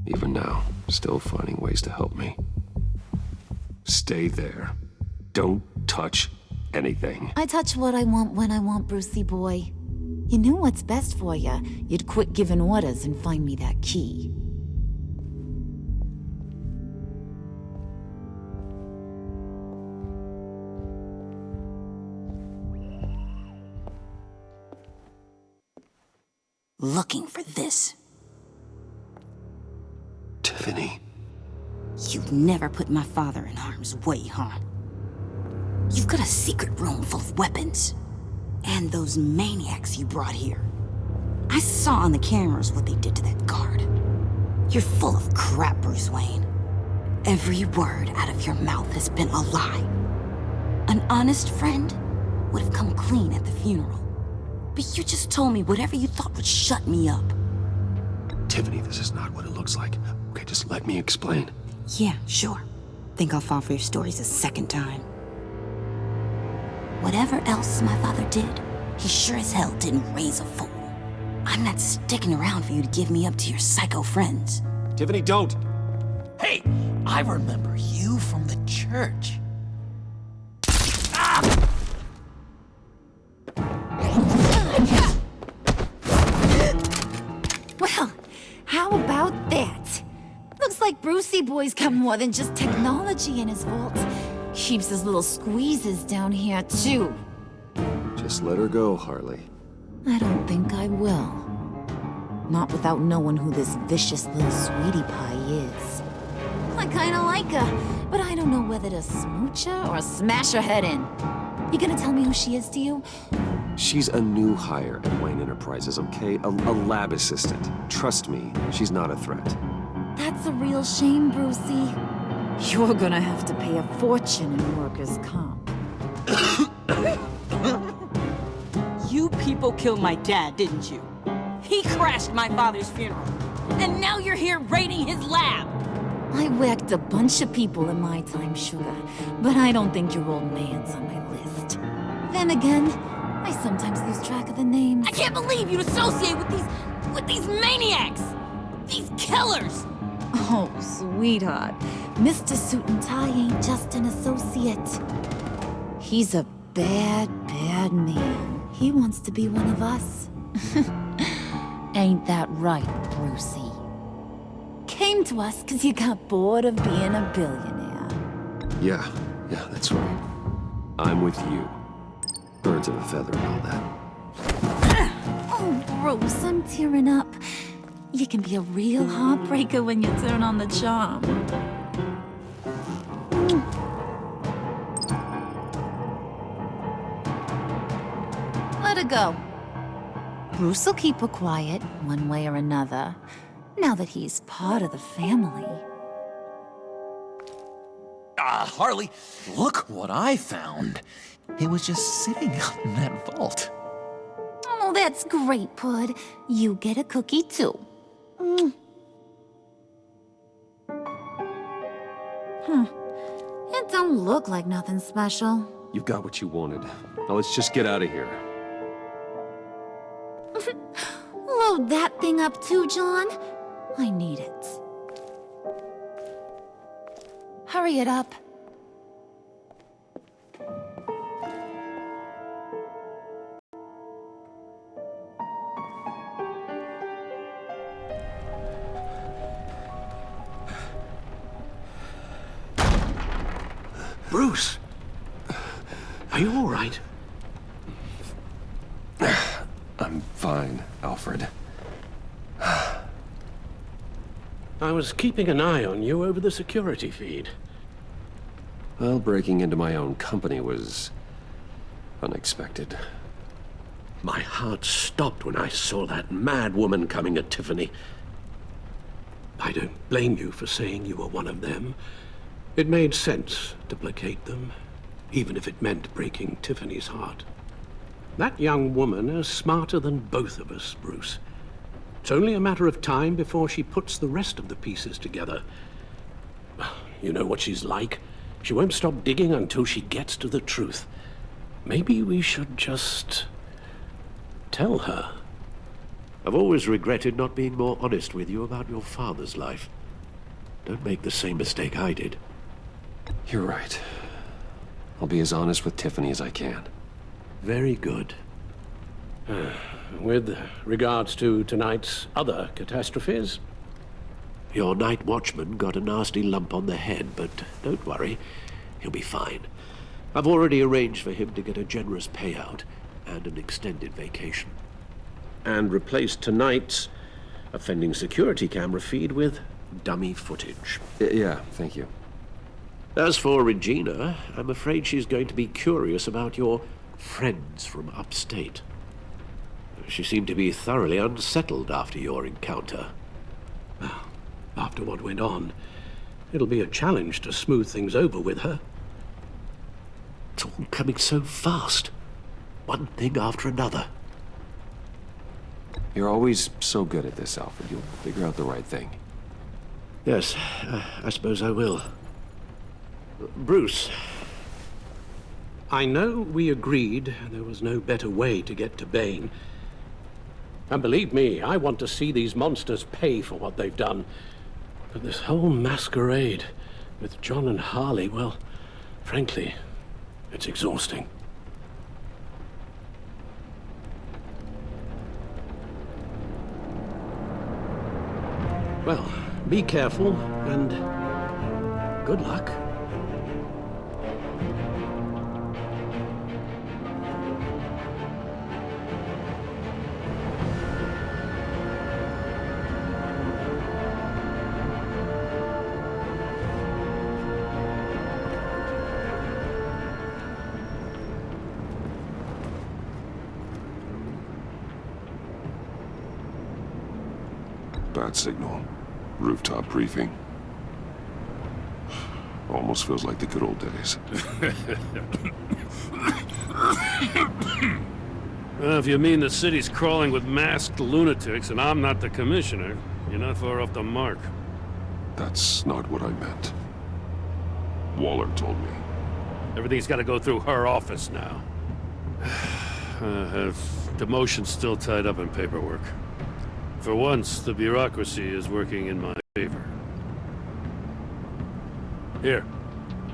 Even now, still finding ways to help me. Stay there. Don't touch anything. I touch what I want when I want, Brucey boy. You knew what's best for you. You'd quit giving orders and find me that key. Looking for this. Tiffany. You've never put my father in harm's way, huh? You've got a secret room full of weapons. And those maniacs you brought here. I saw on the cameras what they did to that guard. You're full of crap, Bruce Wayne. Every word out of your mouth has been a lie. An honest friend would have come clean at the funeral. But you just told me whatever you thought would shut me up. Tiffany, this is not what it looks like. Okay, just let me explain. Yeah, sure. Think I'll fall for your stories a second time. Whatever else my father did, he sure as hell didn't raise a fool. I'm not sticking around for you to give me up to your psycho friends. Tiffany, don't! Hey, I remember you from the church. Well, how about that? Looks like Brucey boy's got more than just technology in his vault. Keeps his little squeezes down here, too. Just let her go, Harley. I don't think I will. Not without knowing who this vicious little sweetie pie is. I kinda like her, but I don't know whether to smooch her or smash her head in. You gonna tell me who she is to you? She's a new hire at Wayne Enterprises, okay? A lab assistant. Trust me, she's not a threat. That's a real shame, Brucey. You're gonna have to pay a fortune in workers' comp. You people killed my dad, didn't you? He crashed my father's funeral. And now you're here raiding his lab! I whacked a bunch of people in my time, Sugar, but I don't think your old man's on my list. Then again, I sometimes lose track of the names. I can't believe you'd associate with these maniacs! These killers! Oh, sweetheart. Mr. Suit and Tie ain't just an associate. He's a bad, bad man. He wants to be one of us. Ain't that right, Brucey? Came to us because you got bored of being a billionaire. Yeah, that's right. I'm with you. Birds of a feather and all that. Oh, Bruce, I'm tearing up. You can be a real heartbreaker when you turn on the charm. Let her go. Bruce will keep her quiet, one way or another, now that he's part of the family. Harley, look what I found. It was just sitting out in that vault. Oh, that's great, Pud. You get a cookie, too. It don't look like nothing special. You've got what you wanted. Now let's just get out of here. Load that thing up too, John. I need it. Hurry it up. Bruce! Are you all right? I'm fine, Alfred. I was keeping an eye on you over the security feed. Well, breaking into my own company was unexpected. My heart stopped when I saw that mad woman coming at Tiffany. I don't blame you for saying you were one of them. It made sense to placate them, even if it meant breaking Tiffany's heart. That young woman is smarter than both of us, Bruce. It's only a matter of time before she puts the rest of the pieces together. You know what she's like. She won't stop digging until she gets to the truth. Maybe we should just Tell her. I've always regretted not being more honest with you about your father's life. Don't make the same mistake I did. You're right. I'll be as honest with Tiffany as I can. Very good. With regards to tonight's other catastrophes, your night watchman got a nasty lump on the head, but don't worry, he'll be fine. I've already arranged for him to get a generous payout and an extended vacation. And replaced tonight's offending security camera feed with dummy footage. Yeah, thank you. As for Regina, I'm afraid she's going to be curious about your friends from upstate. She seemed to be thoroughly unsettled after your encounter. Well, after what went on, it'll be a challenge to smooth things over with her. It's all coming so fast. One thing after another. You're always so good at this, Alfred. You'll figure out the right thing. Yes, I suppose I will. Bruce, I know we agreed there was no better way to get to Bane. And believe me, I want to see these monsters pay for what they've done. But this whole masquerade with John and Harley, well, frankly, it's exhausting. Well, be careful, and good luck. Bad signal. Rooftop briefing. Almost feels like the good old days. Well, if you mean the city's crawling with masked lunatics and I'm not the commissioner, you're not far off the mark. That's not what I meant. Waller told me. Everything's got to go through her office now. Have demotion's still tied up in paperwork. For once, the bureaucracy is working in my favor. Here,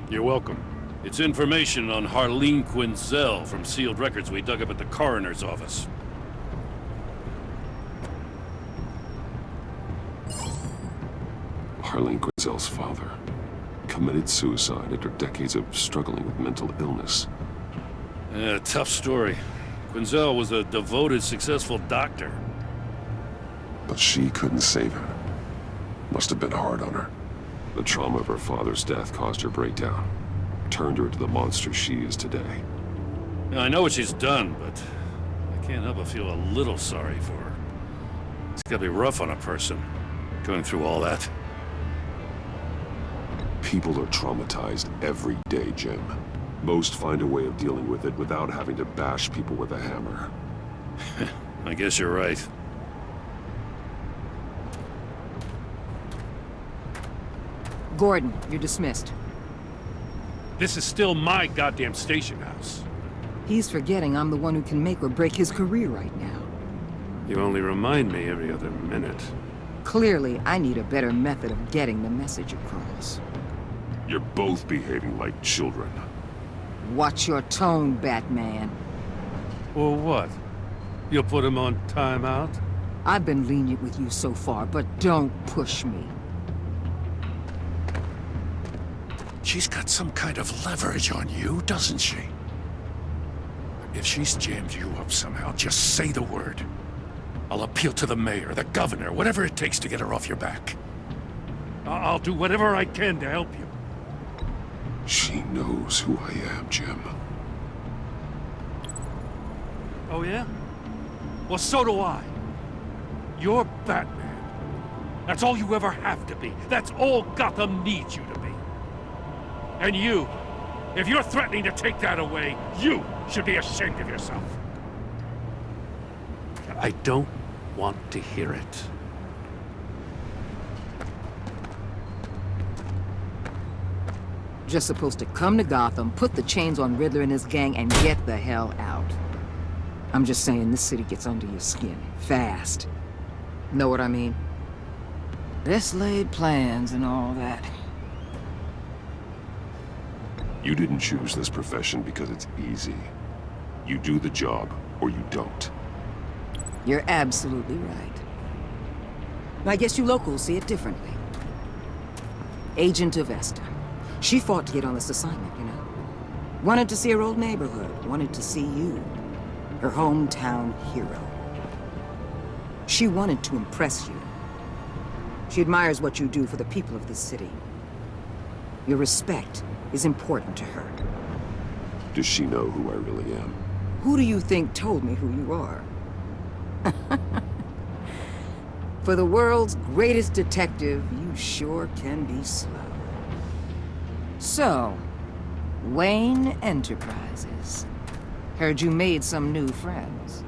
you're welcome. It's information on Harleen Quinzel from sealed records we dug up at the coroner's office. Harleen Quinzel's father committed suicide after decades of struggling with mental illness. Yeah, tough story. Quinzel was a devoted, successful doctor. But she couldn't save him. Must have been hard on her. The trauma of her father's death caused her breakdown. Turned her into the monster she is today. Now, I know what she's done, but I can't help but feel a little sorry for her. It's gotta be rough on a person, going through all that. People are traumatized every day, Jim. Most find a way of dealing with it without having to bash people with a hammer. I guess you're right. Gordon, you're dismissed. This is still my goddamn station house. He's forgetting I'm the one who can make or break his career right now. You only remind me every other minute. Clearly, I need a better method of getting the message across. You're both behaving like children. Watch your tone, Batman. Well, what? You'll put him on timeout? I've been lenient with you so far, but don't push me. She's got some kind of leverage on you, doesn't she? If she's jammed you up somehow, just say the word. I'll appeal to the mayor, the governor, whatever it takes to get her off your back. I'll do whatever I can to help you. She knows who I am, Jim. Oh, yeah? Well, so do I. You're Batman. That's all you ever have to be. That's all Gotham needs you to be. And you, if you're threatening to take that away, you should be ashamed of yourself. I don't want to hear it. Just supposed to come to Gotham, put the chains on Riddler and his gang, and get the hell out. I'm just saying this city gets under your skin. Fast. Know what I mean? Best laid plans and all that. You didn't choose this profession because it's easy. You do the job, or you don't. You're absolutely right. I guess you locals see it differently. Agent of Vesta. She fought to get on this assignment, you know. Wanted to see her old neighborhood. Wanted to see you. Her hometown hero. She wanted to impress you. She admires what you do for the people of this city. Your respect is important to her. Does she know who I really am? Who do you think told me who you are? For the world's greatest detective, you sure can be slow. So, Wayne Enterprises. Heard you made some new friends.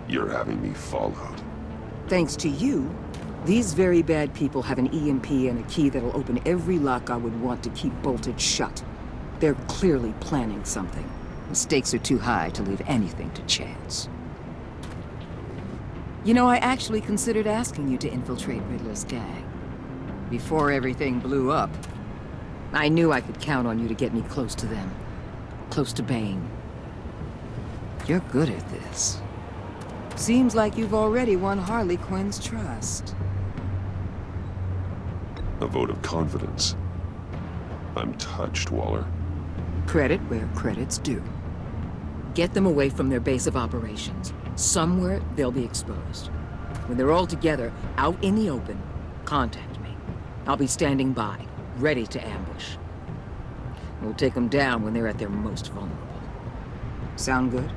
You're having me followed. Thanks to you, these very bad people have an EMP and a key that'll open every lock I would want to keep bolted shut. They're clearly planning something. The stakes are too high to leave anything to chance. You know, I actually considered asking you to infiltrate Riddler's gang. Before everything blew up, I knew I could count on you to get me close to them. Close to Bane. You're good at this. Seems like you've already won Harley Quinn's trust. A vote of confidence. I'm touched, Waller. Credit where credit's due. Get them away from their base of operations. Somewhere they'll be exposed. When they're all together, out in the open, contact me. I'll be standing by, ready to ambush. We'll take them down when they're at their most vulnerable. Sound good?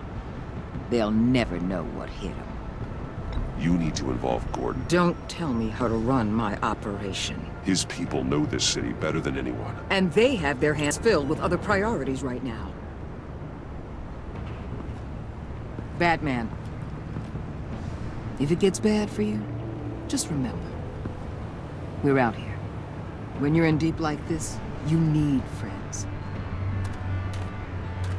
They'll never know what hit them. You need to involve Gordon. Don't tell me how to run my operation. His people know this city better than anyone. And they have their hands filled with other priorities right now. Batman. If it gets bad for you, just remember. We're out here. When you're in deep like this, you need friends.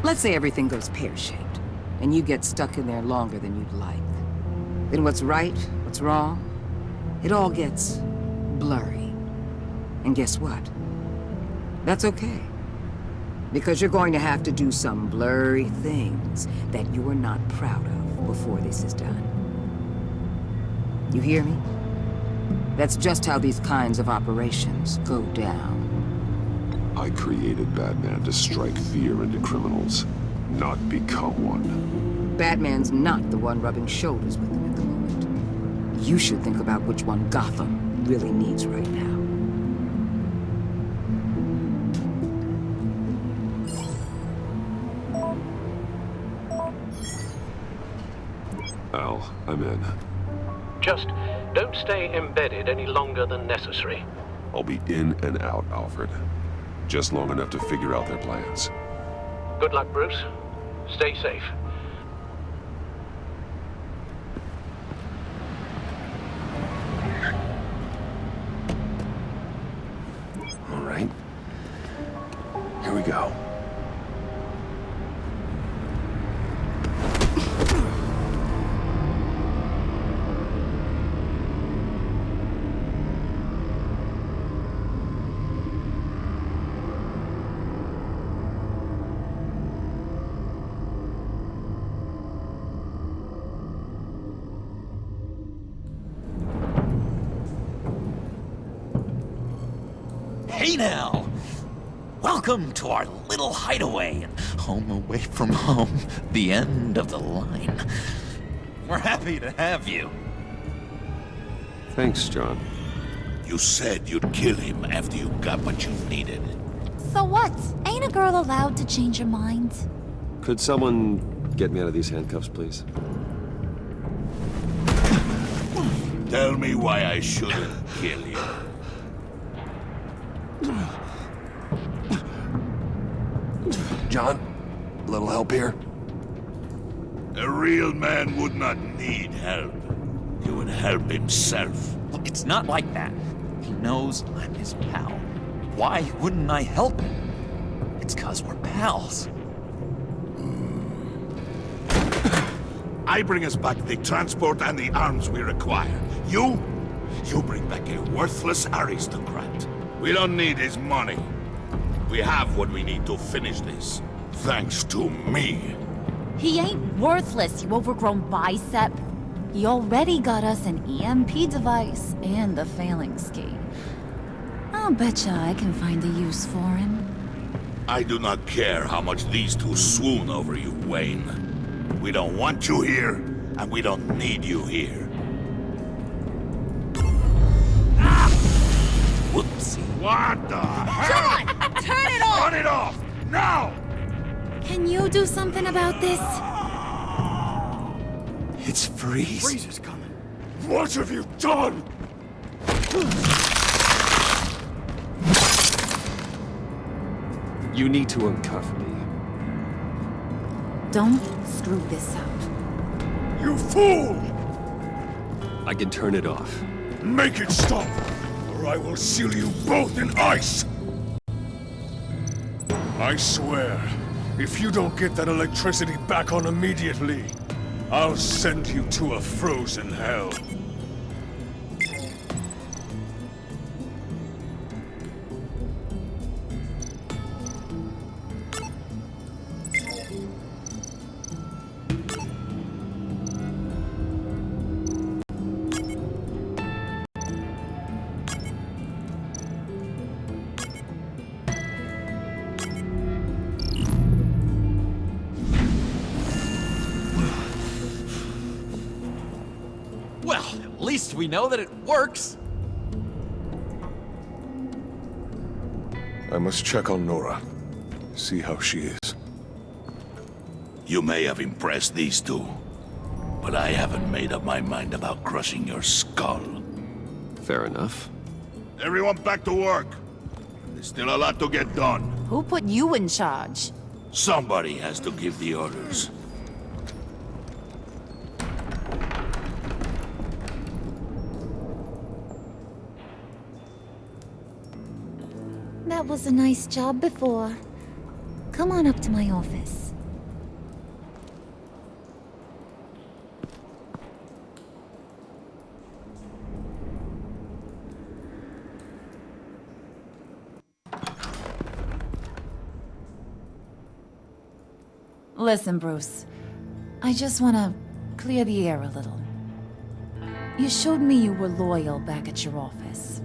Let's say everything goes pear-shaped, and you get stuck in there longer than you'd like. Then what's right, what's wrong, it all gets blurry. And guess what? That's okay. Because you're going to have to do some blurry things that you're not proud of before this is done. You hear me? That's just how these kinds of operations go down. I created Batman to strike fear into criminals, not become one. Batman's not the one rubbing shoulders with them at the moment. You should think about which one Gotham really needs right now. Al, I'm in. Just don't stay embedded any longer than necessary. I'll be in and out, Alfred. Just long enough to figure out their plans. Good luck, Bruce. Stay safe. All right. Here we go. Hey now! Welcome to our little hideaway and home away from home, the end of the line. We're happy to have you. Thanks, John. You said you'd kill him after you got what you needed. So what? Ain't a girl allowed to change her mind? Could someone get me out of these handcuffs, please? Tell me why I shouldn't kill you. John, a little help here? A real man would not need help. He would help himself. Look, it's not like that. He knows I'm his pal. Why wouldn't I help him? It's 'cause we're pals. I bring us back the transport and the arms we require. You bring back a worthless aristocrat. We don't need his money. We have what we need to finish this. Thanks to me. He ain't worthless, you overgrown bicep. He already got us an EMP device and the failing ski. I'll betcha I can find a use for him. I do not care how much these two swoon over you, Wayne. We don't want you here, and we don't need you here. Ah! Whoopsie. What the hell? John! Turn it off! Turn it off! Now! Can you do something about this? It's Freeze. Freeze is coming. What have you done? You need to uncuff me. Don't screw this up. You fool! I can turn it off. Make it stop, or I will seal you both in ice! I swear, if you don't get that electricity back on immediately, I'll send you to a frozen hell. Well, at least we know that it works. I must check on Nora. See how she is. You may have impressed these two, but I haven't made up my mind about crushing your skull. Fair enough. Everyone back to work. There's still a lot to get done. Who put you in charge? Somebody has to give the orders. That was a nice job before. Come on up to my office. Listen, Bruce. I just want to clear the air a little. You showed me you were loyal back at your office.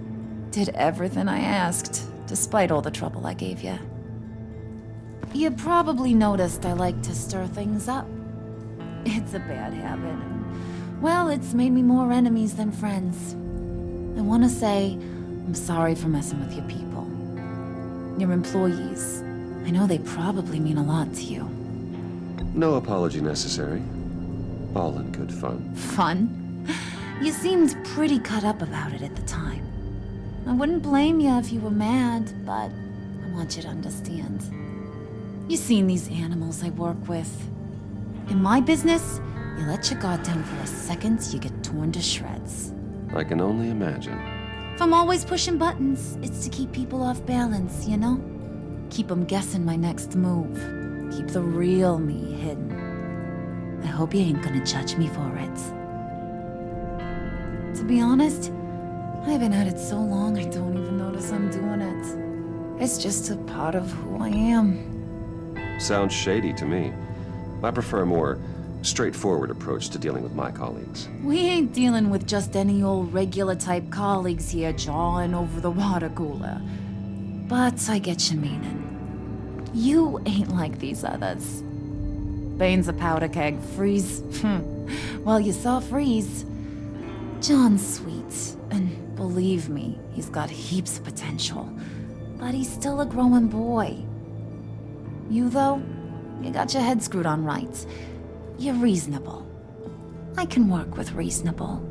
Did everything I asked, despite all the trouble I gave you. You probably noticed I like to stir things up. It's a bad habit, and, well, it's made me more enemies than friends. I want to say I'm sorry for messing with your people. Your employees. I know they probably mean a lot to you. No apology necessary. All in good fun. Fun? You seemed pretty cut up about it at the time. I wouldn't blame you if you were mad, but I want you to understand. You've seen these animals I work with. In my business, you let your guard down for a second, you get torn to shreds. I can only imagine. If I'm always pushing buttons, it's to keep people off balance, you know? Keep them guessing my next move. Keep the real me hidden. I hope you ain't gonna judge me for it. To be honest, I've been at it so long I don't even notice I'm doing it. It's just a part of who I am. Sounds shady to me. I prefer a more straightforward approach to dealing with my colleagues. We ain't dealing with just any old regular type colleagues here jawing over the water cooler. But I get your meaning. You ain't like these others. Bane's a powder keg. Freeze. Well, you saw Freeze. John's sweet, and believe me, he's got heaps of potential. But he's still a growing boy. You, though, you got your head screwed on right. You're reasonable. I can work with reasonable.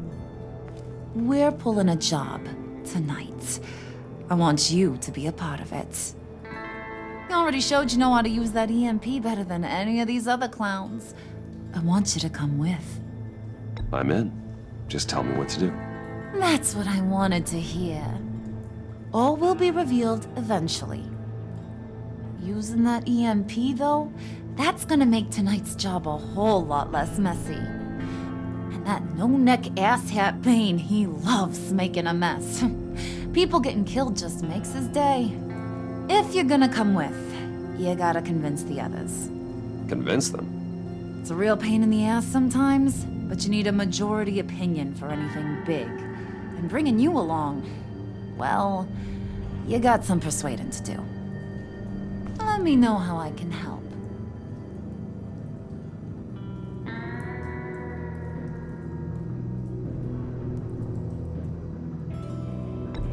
We're pulling a job tonight. I want you to be a part of it. You already showed you know how to use that EMP better than any of these other clowns. I want you to come with. I'm in. Just tell me what to do. That's what I wanted to hear. All will be revealed eventually. Using that EMP, though, that's gonna make tonight's job a whole lot less messy. That no-neck asshat Bane, he loves making a mess. People getting killed just makes his day. If you're gonna come with, you gotta convince the others. Convince them? It's a real pain in the ass sometimes, but you need a majority opinion for anything big. And bringing you along, well, you got some persuading to do. Let me know how I can help.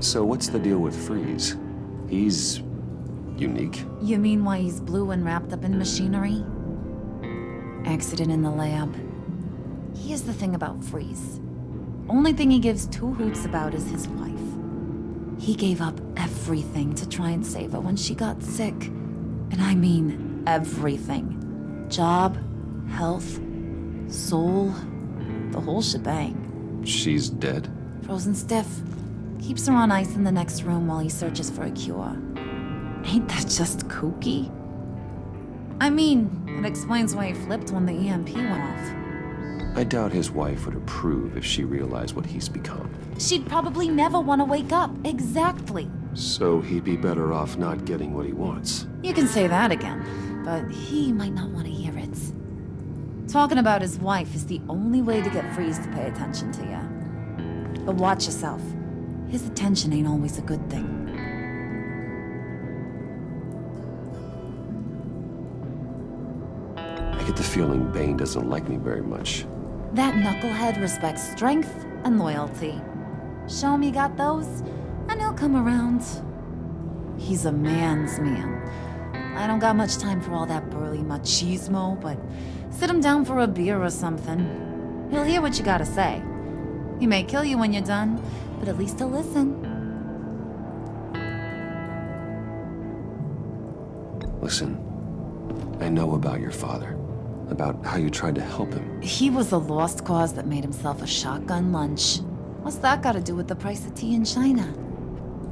So what's the deal with Freeze? He's unique? You mean why he's blue and wrapped up in machinery? Accident in the lab. Here's the thing about Freeze. Only thing he gives two hoots about is his wife. He gave up everything to try and save her when she got sick. And I mean everything. Job, health, soul, the whole shebang. She's dead? Frozen stiff. Keeps her on ice in the next room while he searches for a cure. Ain't that just kooky? I mean, it explains why he flipped when the EMP went off. I doubt his wife would approve if she realized what he's become. She'd probably never want to wake up. Exactly. So he'd be better off not getting what he wants. You can say that again, but he might not want to hear it. Talking about his wife is the only way to get Freeze to pay attention to you. But watch yourself. His attention ain't always a good thing. I get the feeling Bane doesn't like me very much. That knucklehead respects strength and loyalty. Show him you got those, and he'll come around. He's a man's man. I don't got much time for all that burly machismo, but sit him down for a beer or something. He'll hear what you gotta say. He may kill you when you're done, but at least he'll listen. Listen, I know about your father. About how you tried to help him. He was a lost cause that made himself a shotgun lunch. What's that got to do with the price of tea in China?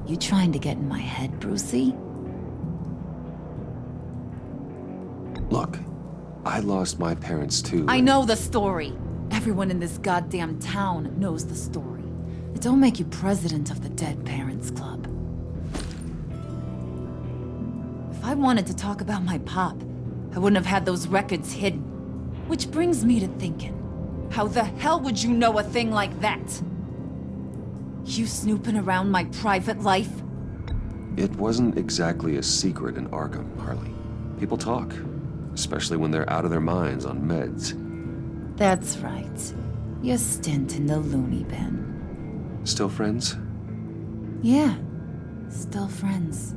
You trying to get in my head, Brucey? Look, I lost my parents too. I know the story. Everyone in this goddamn town knows the story. It don't make you president of the Dead Parents Club. If I wanted to talk about my pop, I wouldn't have had those records hidden. Which brings me to thinking, how the hell would you know a thing like that? You snooping around my private life? It wasn't exactly a secret in Arkham, Harley. People talk, especially when they're out of their minds on meds. That's right. Your stint in the loony bin. Still friends? Yeah, still friends.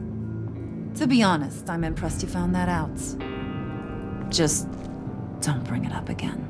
To be honest, I'm impressed you found that out. Just don't bring it up again.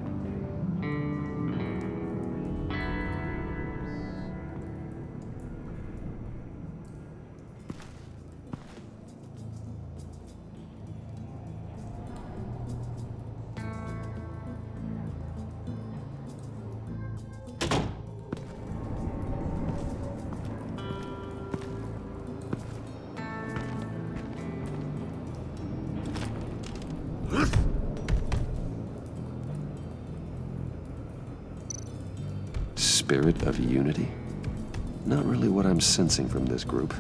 Spirit of unity? Not really what I'm sensing from this group.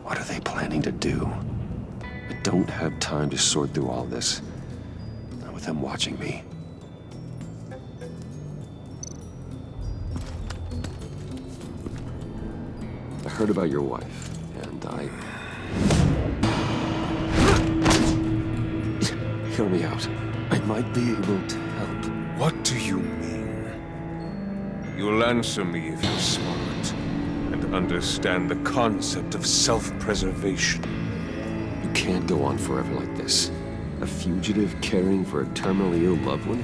What are they planning to do? I don't have time to sort through all this. Not with them watching me. I heard about your wife, and Hear me out. I might be able to help. What do you mean? You'll answer me if you're smart and understand the concept of self-preservation. You can't go on forever like this. A fugitive caring for a terminally ill loved one?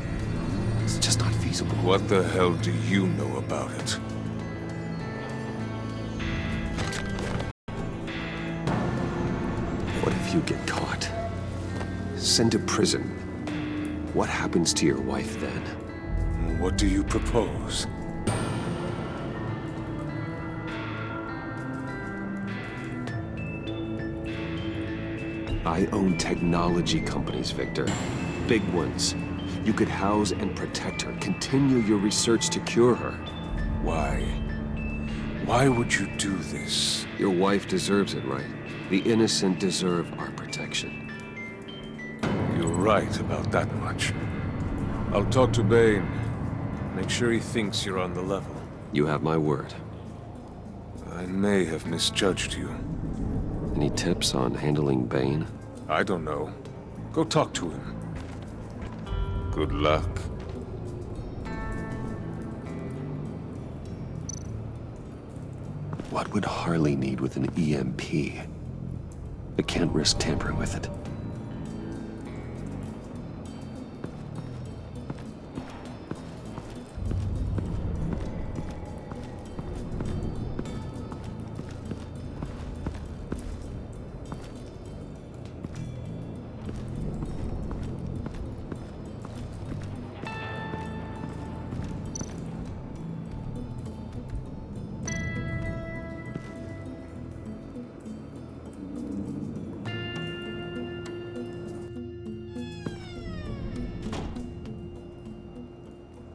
It's just not feasible. What the hell do you know about it? What if you get caught? Sent to prison. What happens to your wife then? What do you propose? I own technology companies, Victor. Big ones. You could house and protect her, continue your research to cure her. Why? Why would you do this? Your wife deserves it, right? The innocent deserve our protection. You're right about that much. I'll talk to Bane. Make sure he thinks you're on the level. You have my word. I may have misjudged you. Any tips on handling Bane? I don't know. Go talk to him. Good luck. What would Harley need with an EMP? I can't risk tampering with it.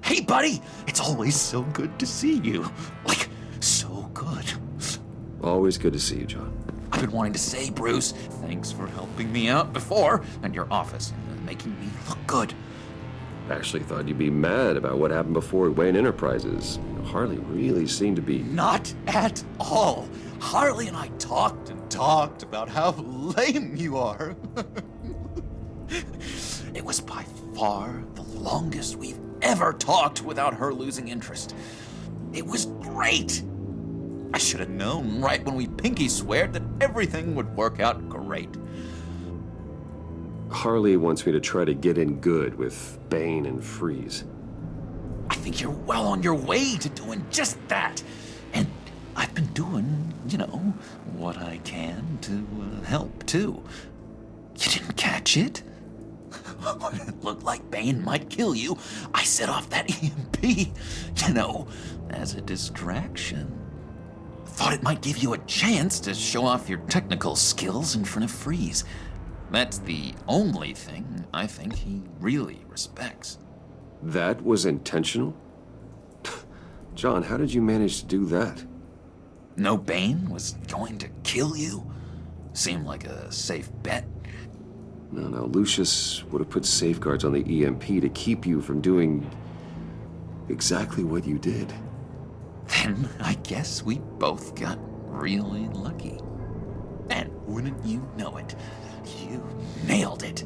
Hey, buddy! It's always so good to see you. Like, so good. Always good to see you, John. I've been wanting to say, Bruce, thanks for helping me out before, and your office, making me look good. Actually thought you'd be mad about what happened before Wayne Enterprises. Harley really seemed to be... Not at all. Harley and I talked and talked about how lame you are. It was by far the longest we've ever talked without her losing interest. It was great. I should have known right when we pinky sweared that everything would work out great. Harley wants me to try to get in good with Bane and Freeze. I think you're well on your way to doing just that. And I've been doing, you know, what I can to help, too. You didn't catch it? When it looked like Bane might kill you, I set off that EMP, you know, as a distraction. Thought it might give you a chance to show off your technical skills in front of Freeze. That's the only thing I think he really respects. That was intentional? John, how did you manage to do that? No Bane was going to kill you? Seemed like a safe bet. No, Lucius would have put safeguards on the EMP to keep you from doing exactly what you did. Then I guess we both got really lucky. And wouldn't you know it, you nailed it.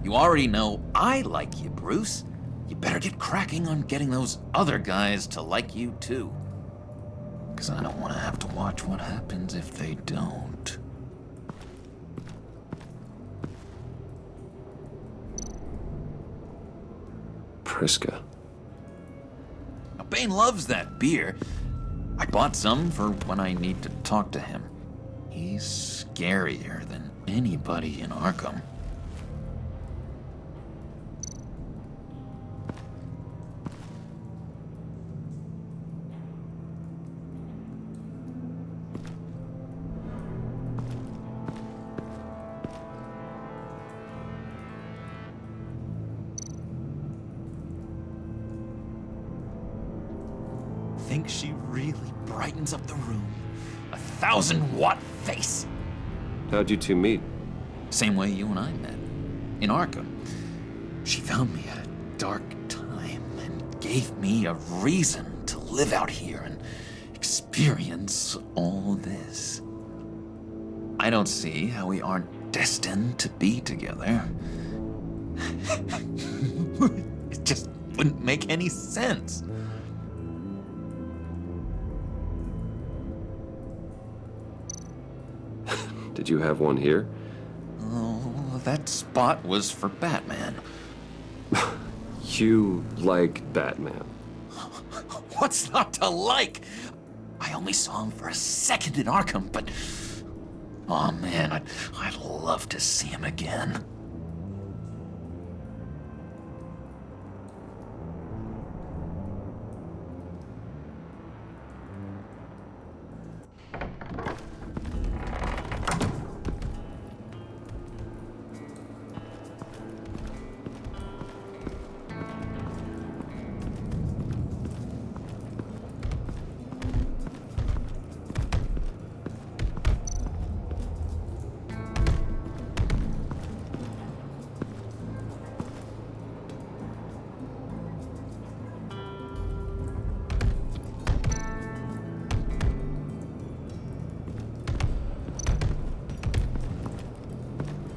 You already know I like you, Bruce. You better get cracking on getting those other guys to like you too. 'Cause I don't want to have to watch what happens if they don't. Priska. Now, Bane loves that beer. I bought some for when I need to talk to him. He's scarier than anybody in Arkham. Think she really brightens up the room. 1,000-watt face. How'd you two meet? Same way you and I met. In Arkham. She found me at a dark time and gave me a reason to live out here and experience all this. I don't see how we aren't destined to be together. It just wouldn't make any sense. Did you have one here? Oh, that spot was for Batman. You like Batman? What's not to like? I only saw him for a second in Arkham, but... oh man, I'd love to see him again.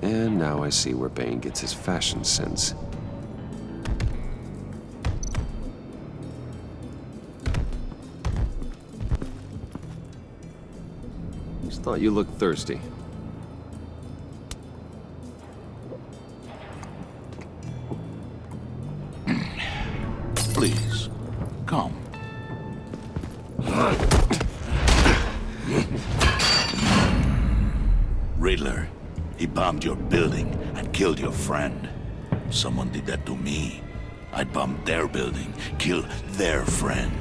And now I see where Bane gets his fashion sense. Just thought you looked thirsty. Please, come. Riddler, he bombed your building and killed your friend. Someone did that to me. I'd bomb their building, kill their friend.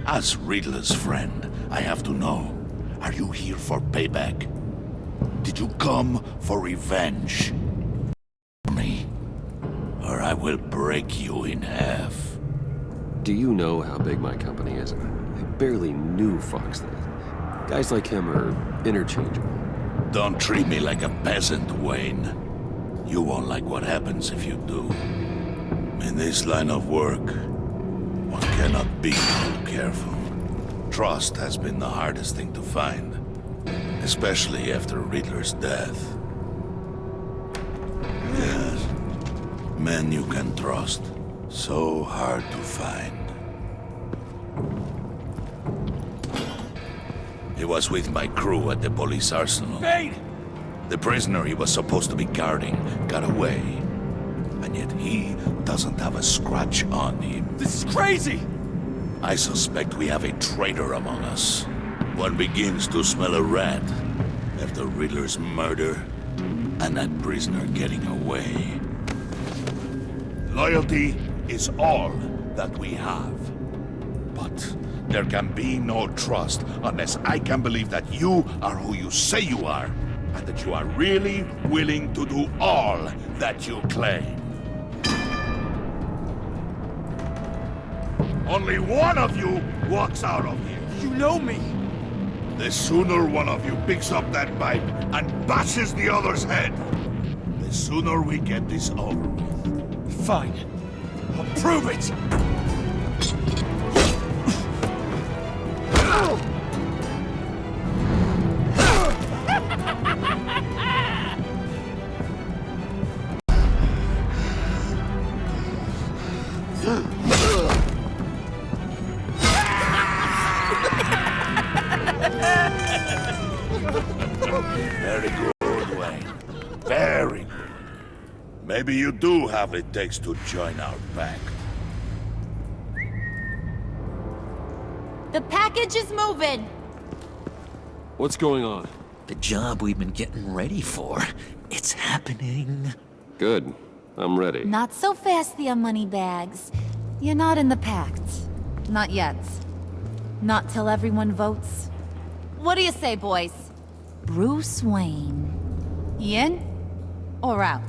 As Riddler's friend, I have to know, are you here for payback? Did you come for revenge? Me? Or I will break you in half. Do you know how big my company is? I barely knew Fox then. Guys like him are interchangeable. Don't treat me like a peasant, Wayne. You won't like what happens if you do. In this line of work, one cannot be too careful. Trust has been the hardest thing to find, especially after Riddler's death. Yes, men you can trust, so hard to find. He was with my crew at the police arsenal. Bane! The prisoner he was supposed to be guarding got away. And yet he doesn't have a scratch on him. This is crazy! I suspect we have a traitor among us. One begins to smell a rat after Riddler's murder and that prisoner getting away. Loyalty is all that we have. But there can be no trust unless I can believe that you are who you say you are, and that you are really willing to do all that you claim. Only one of you walks out of here. You know me! The sooner one of you picks up that pipe and bashes the other's head, the sooner we get this over with. Fine. I'll prove it! Very good, Wayne. Very good. Maybe you do have what it takes to join our pact. The package is moving. What's going on? The job we've been getting ready for. It's happening. Good. I'm ready. Not so fast, the Moneybags. You're not in the Pact. Not yet. Not till everyone votes. What do you say, boys? Bruce Wayne. In or out?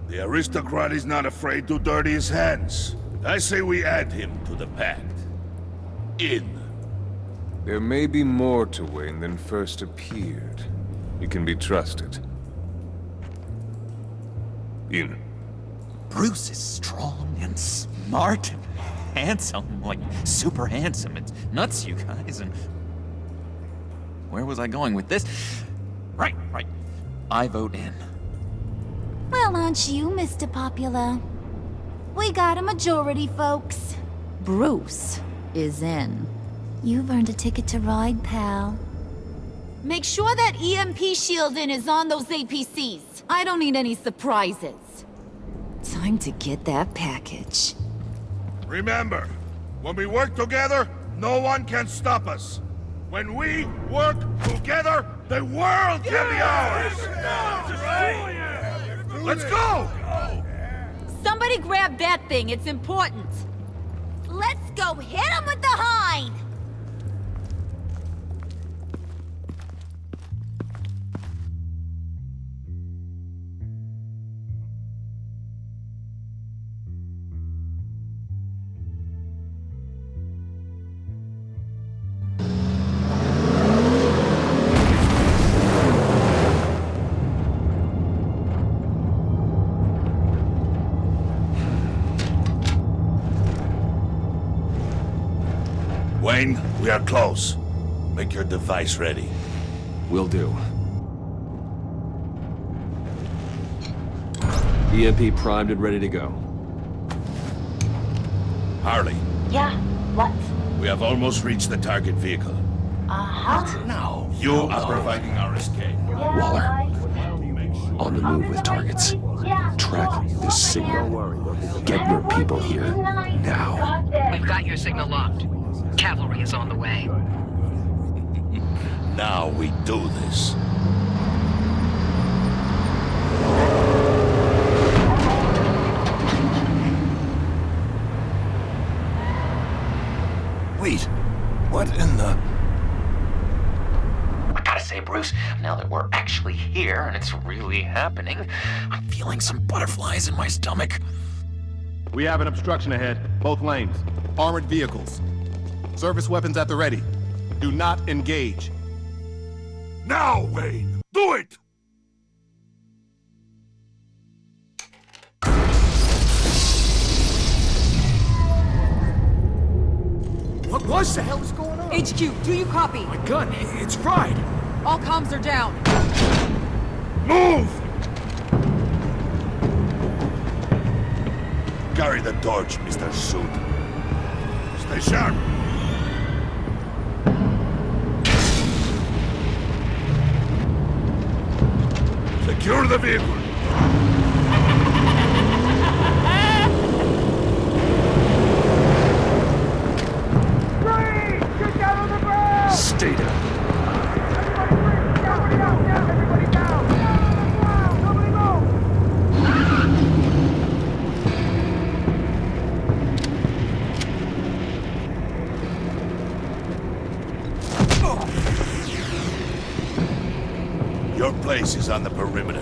The aristocrat is not afraid to dirty his hands. I say we add him to the pact. In. There may be more to Wayne than first appeared. He can be trusted. In. Bruce is strong and smart and handsome, like super handsome. It's nuts, you guys, and... where was I going with this? Right. I vote in. Well, aren't you, Mr. Popular? We got a majority, folks. Bruce is in. You've earned a ticket to ride, pal. Make sure that EMP shielding is on those APCs. I don't need any surprises. Time to get that package. Remember, when we work together, no one can stop us. When we work together, the world can be ours! Let's go! Somebody grab that thing, it's important. Let's go hit him with the hind! Wayne, we are close. Make your device ready. Will do. EMP primed and ready to go. Harley, Yeah, what? we have almost reached the target vehicle. Uh-huh. Now, you are providing our escape. Waller, on the move with targets. Track this signal. Get your people here, now. We've got your signal locked. Cavalry is on the way. Now we do this. Wait, what in the... I gotta say, Bruce, now that we're actually here and it's really happening, I'm feeling some butterflies in my stomach. We have an obstruction ahead, both lanes. Armored vehicles. Service weapons at the ready. Do not engage. Now, Wayne! Do it! What the hell is going on? HQ, do you copy? My gun, it's fried. All comms are down. Move! Carry the torch, Mr. Suit. Stay sharp. Secure the vehicle. Stay down. Your place is on the perimeter.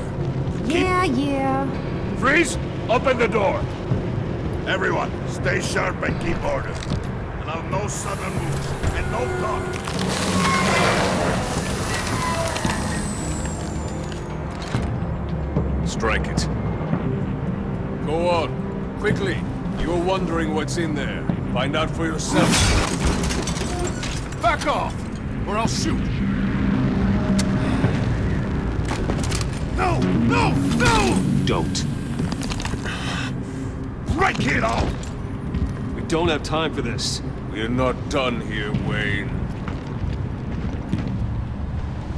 Yeah. Freeze! Open the door! Everyone, stay sharp and keep order. Allow no sudden moves and no talk. Strike it. Go on, quickly. You're wondering what's in there. Find out for yourself. Back off, or I'll shoot. No! No! No! Don't. Break it off! We don't have time for this. We're not done here, Wayne.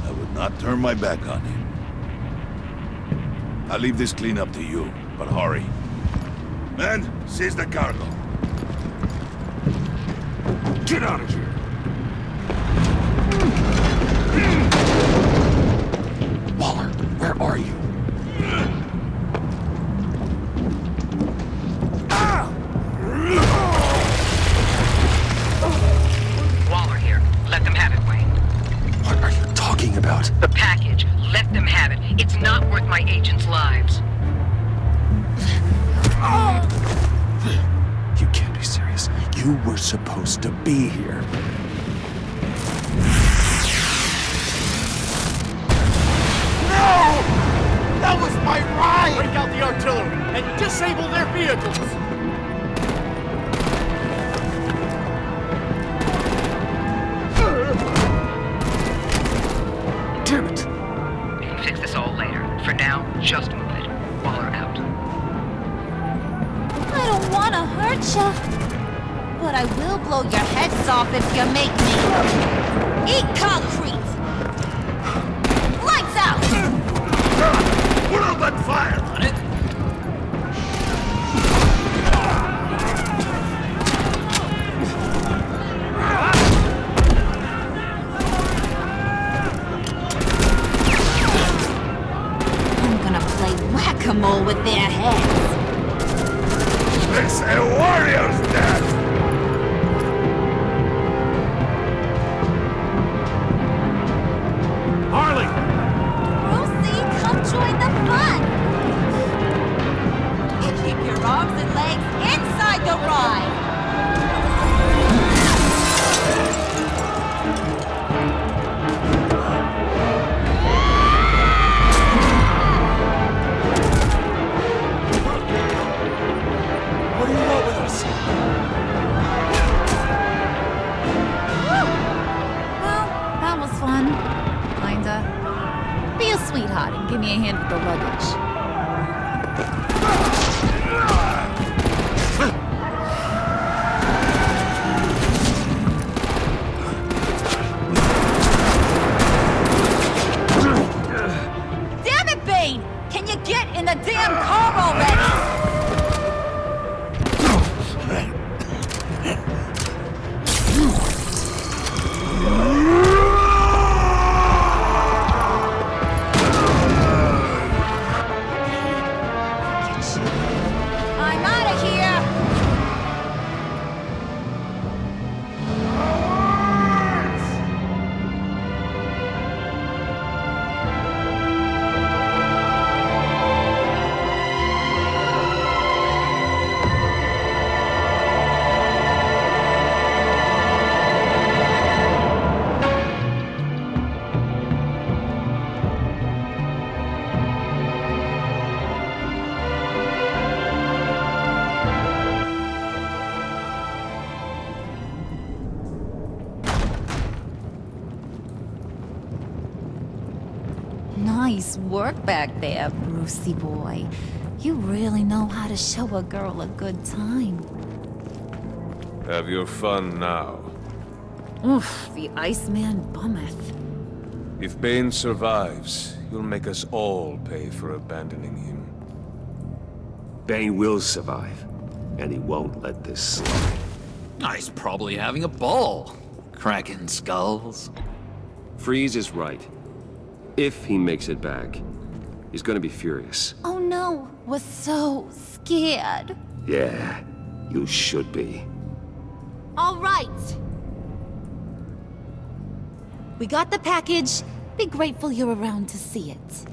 I would not turn my back on him. I'll leave this cleanup to you, but hurry. Men, seize the cargo. Get out of here! Waller, where are you? Waller here. Let them have it, Wayne. What are you talking about? The package. Let them have it. It's not worth my agents' lives. You can't be serious. You were supposed to be here. No! That was my ride! Break out the artillery and disable their vehicles! Damn it! We can fix this all later. For now, just move it. Waller out. I don't want to hurt ya, but I will blow your heads off if you make me. Eat concrete! Lights out! Put out that fire! On it. roll with their heads. It's a warrior's death! Harley! Brucey, come join the fun! Keep your arms and legs inside the ride! What do you want with us? Well, that was fun. Kinda. Be a sweetheart and give me a hand with the luggage. Damn it, Bane! Can you get in the damn car already? I'm out of here! Nice work back there, Brucey boy. You really know how to show a girl a good time. Have your fun now. Oof, the Iceman bummeth. If Bane survives, you'll make us all pay for abandoning him. Bane will survive, and he won't let this slide. He's probably having a ball, cracking skulls. Freeze is right. If he makes it back, he's gonna be furious. Oh no, we're so scared. Yeah, you should be. All right. We got the package. Be grateful you're around to see it.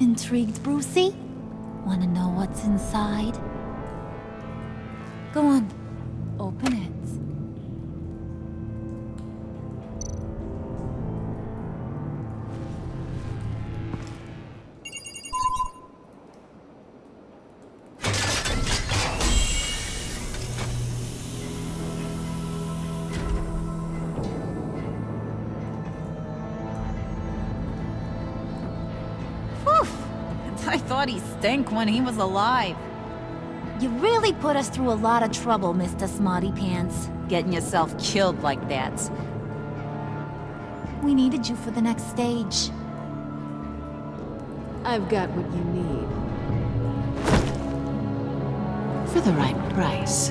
Intrigued, Brucey? Wanna know what's inside? Go on, open it. I thought he stank when he was alive. You really put us through a lot of trouble, Mr. Smarty Pants, getting yourself killed like that. We needed you for the next stage. I've got what you need. For the right price.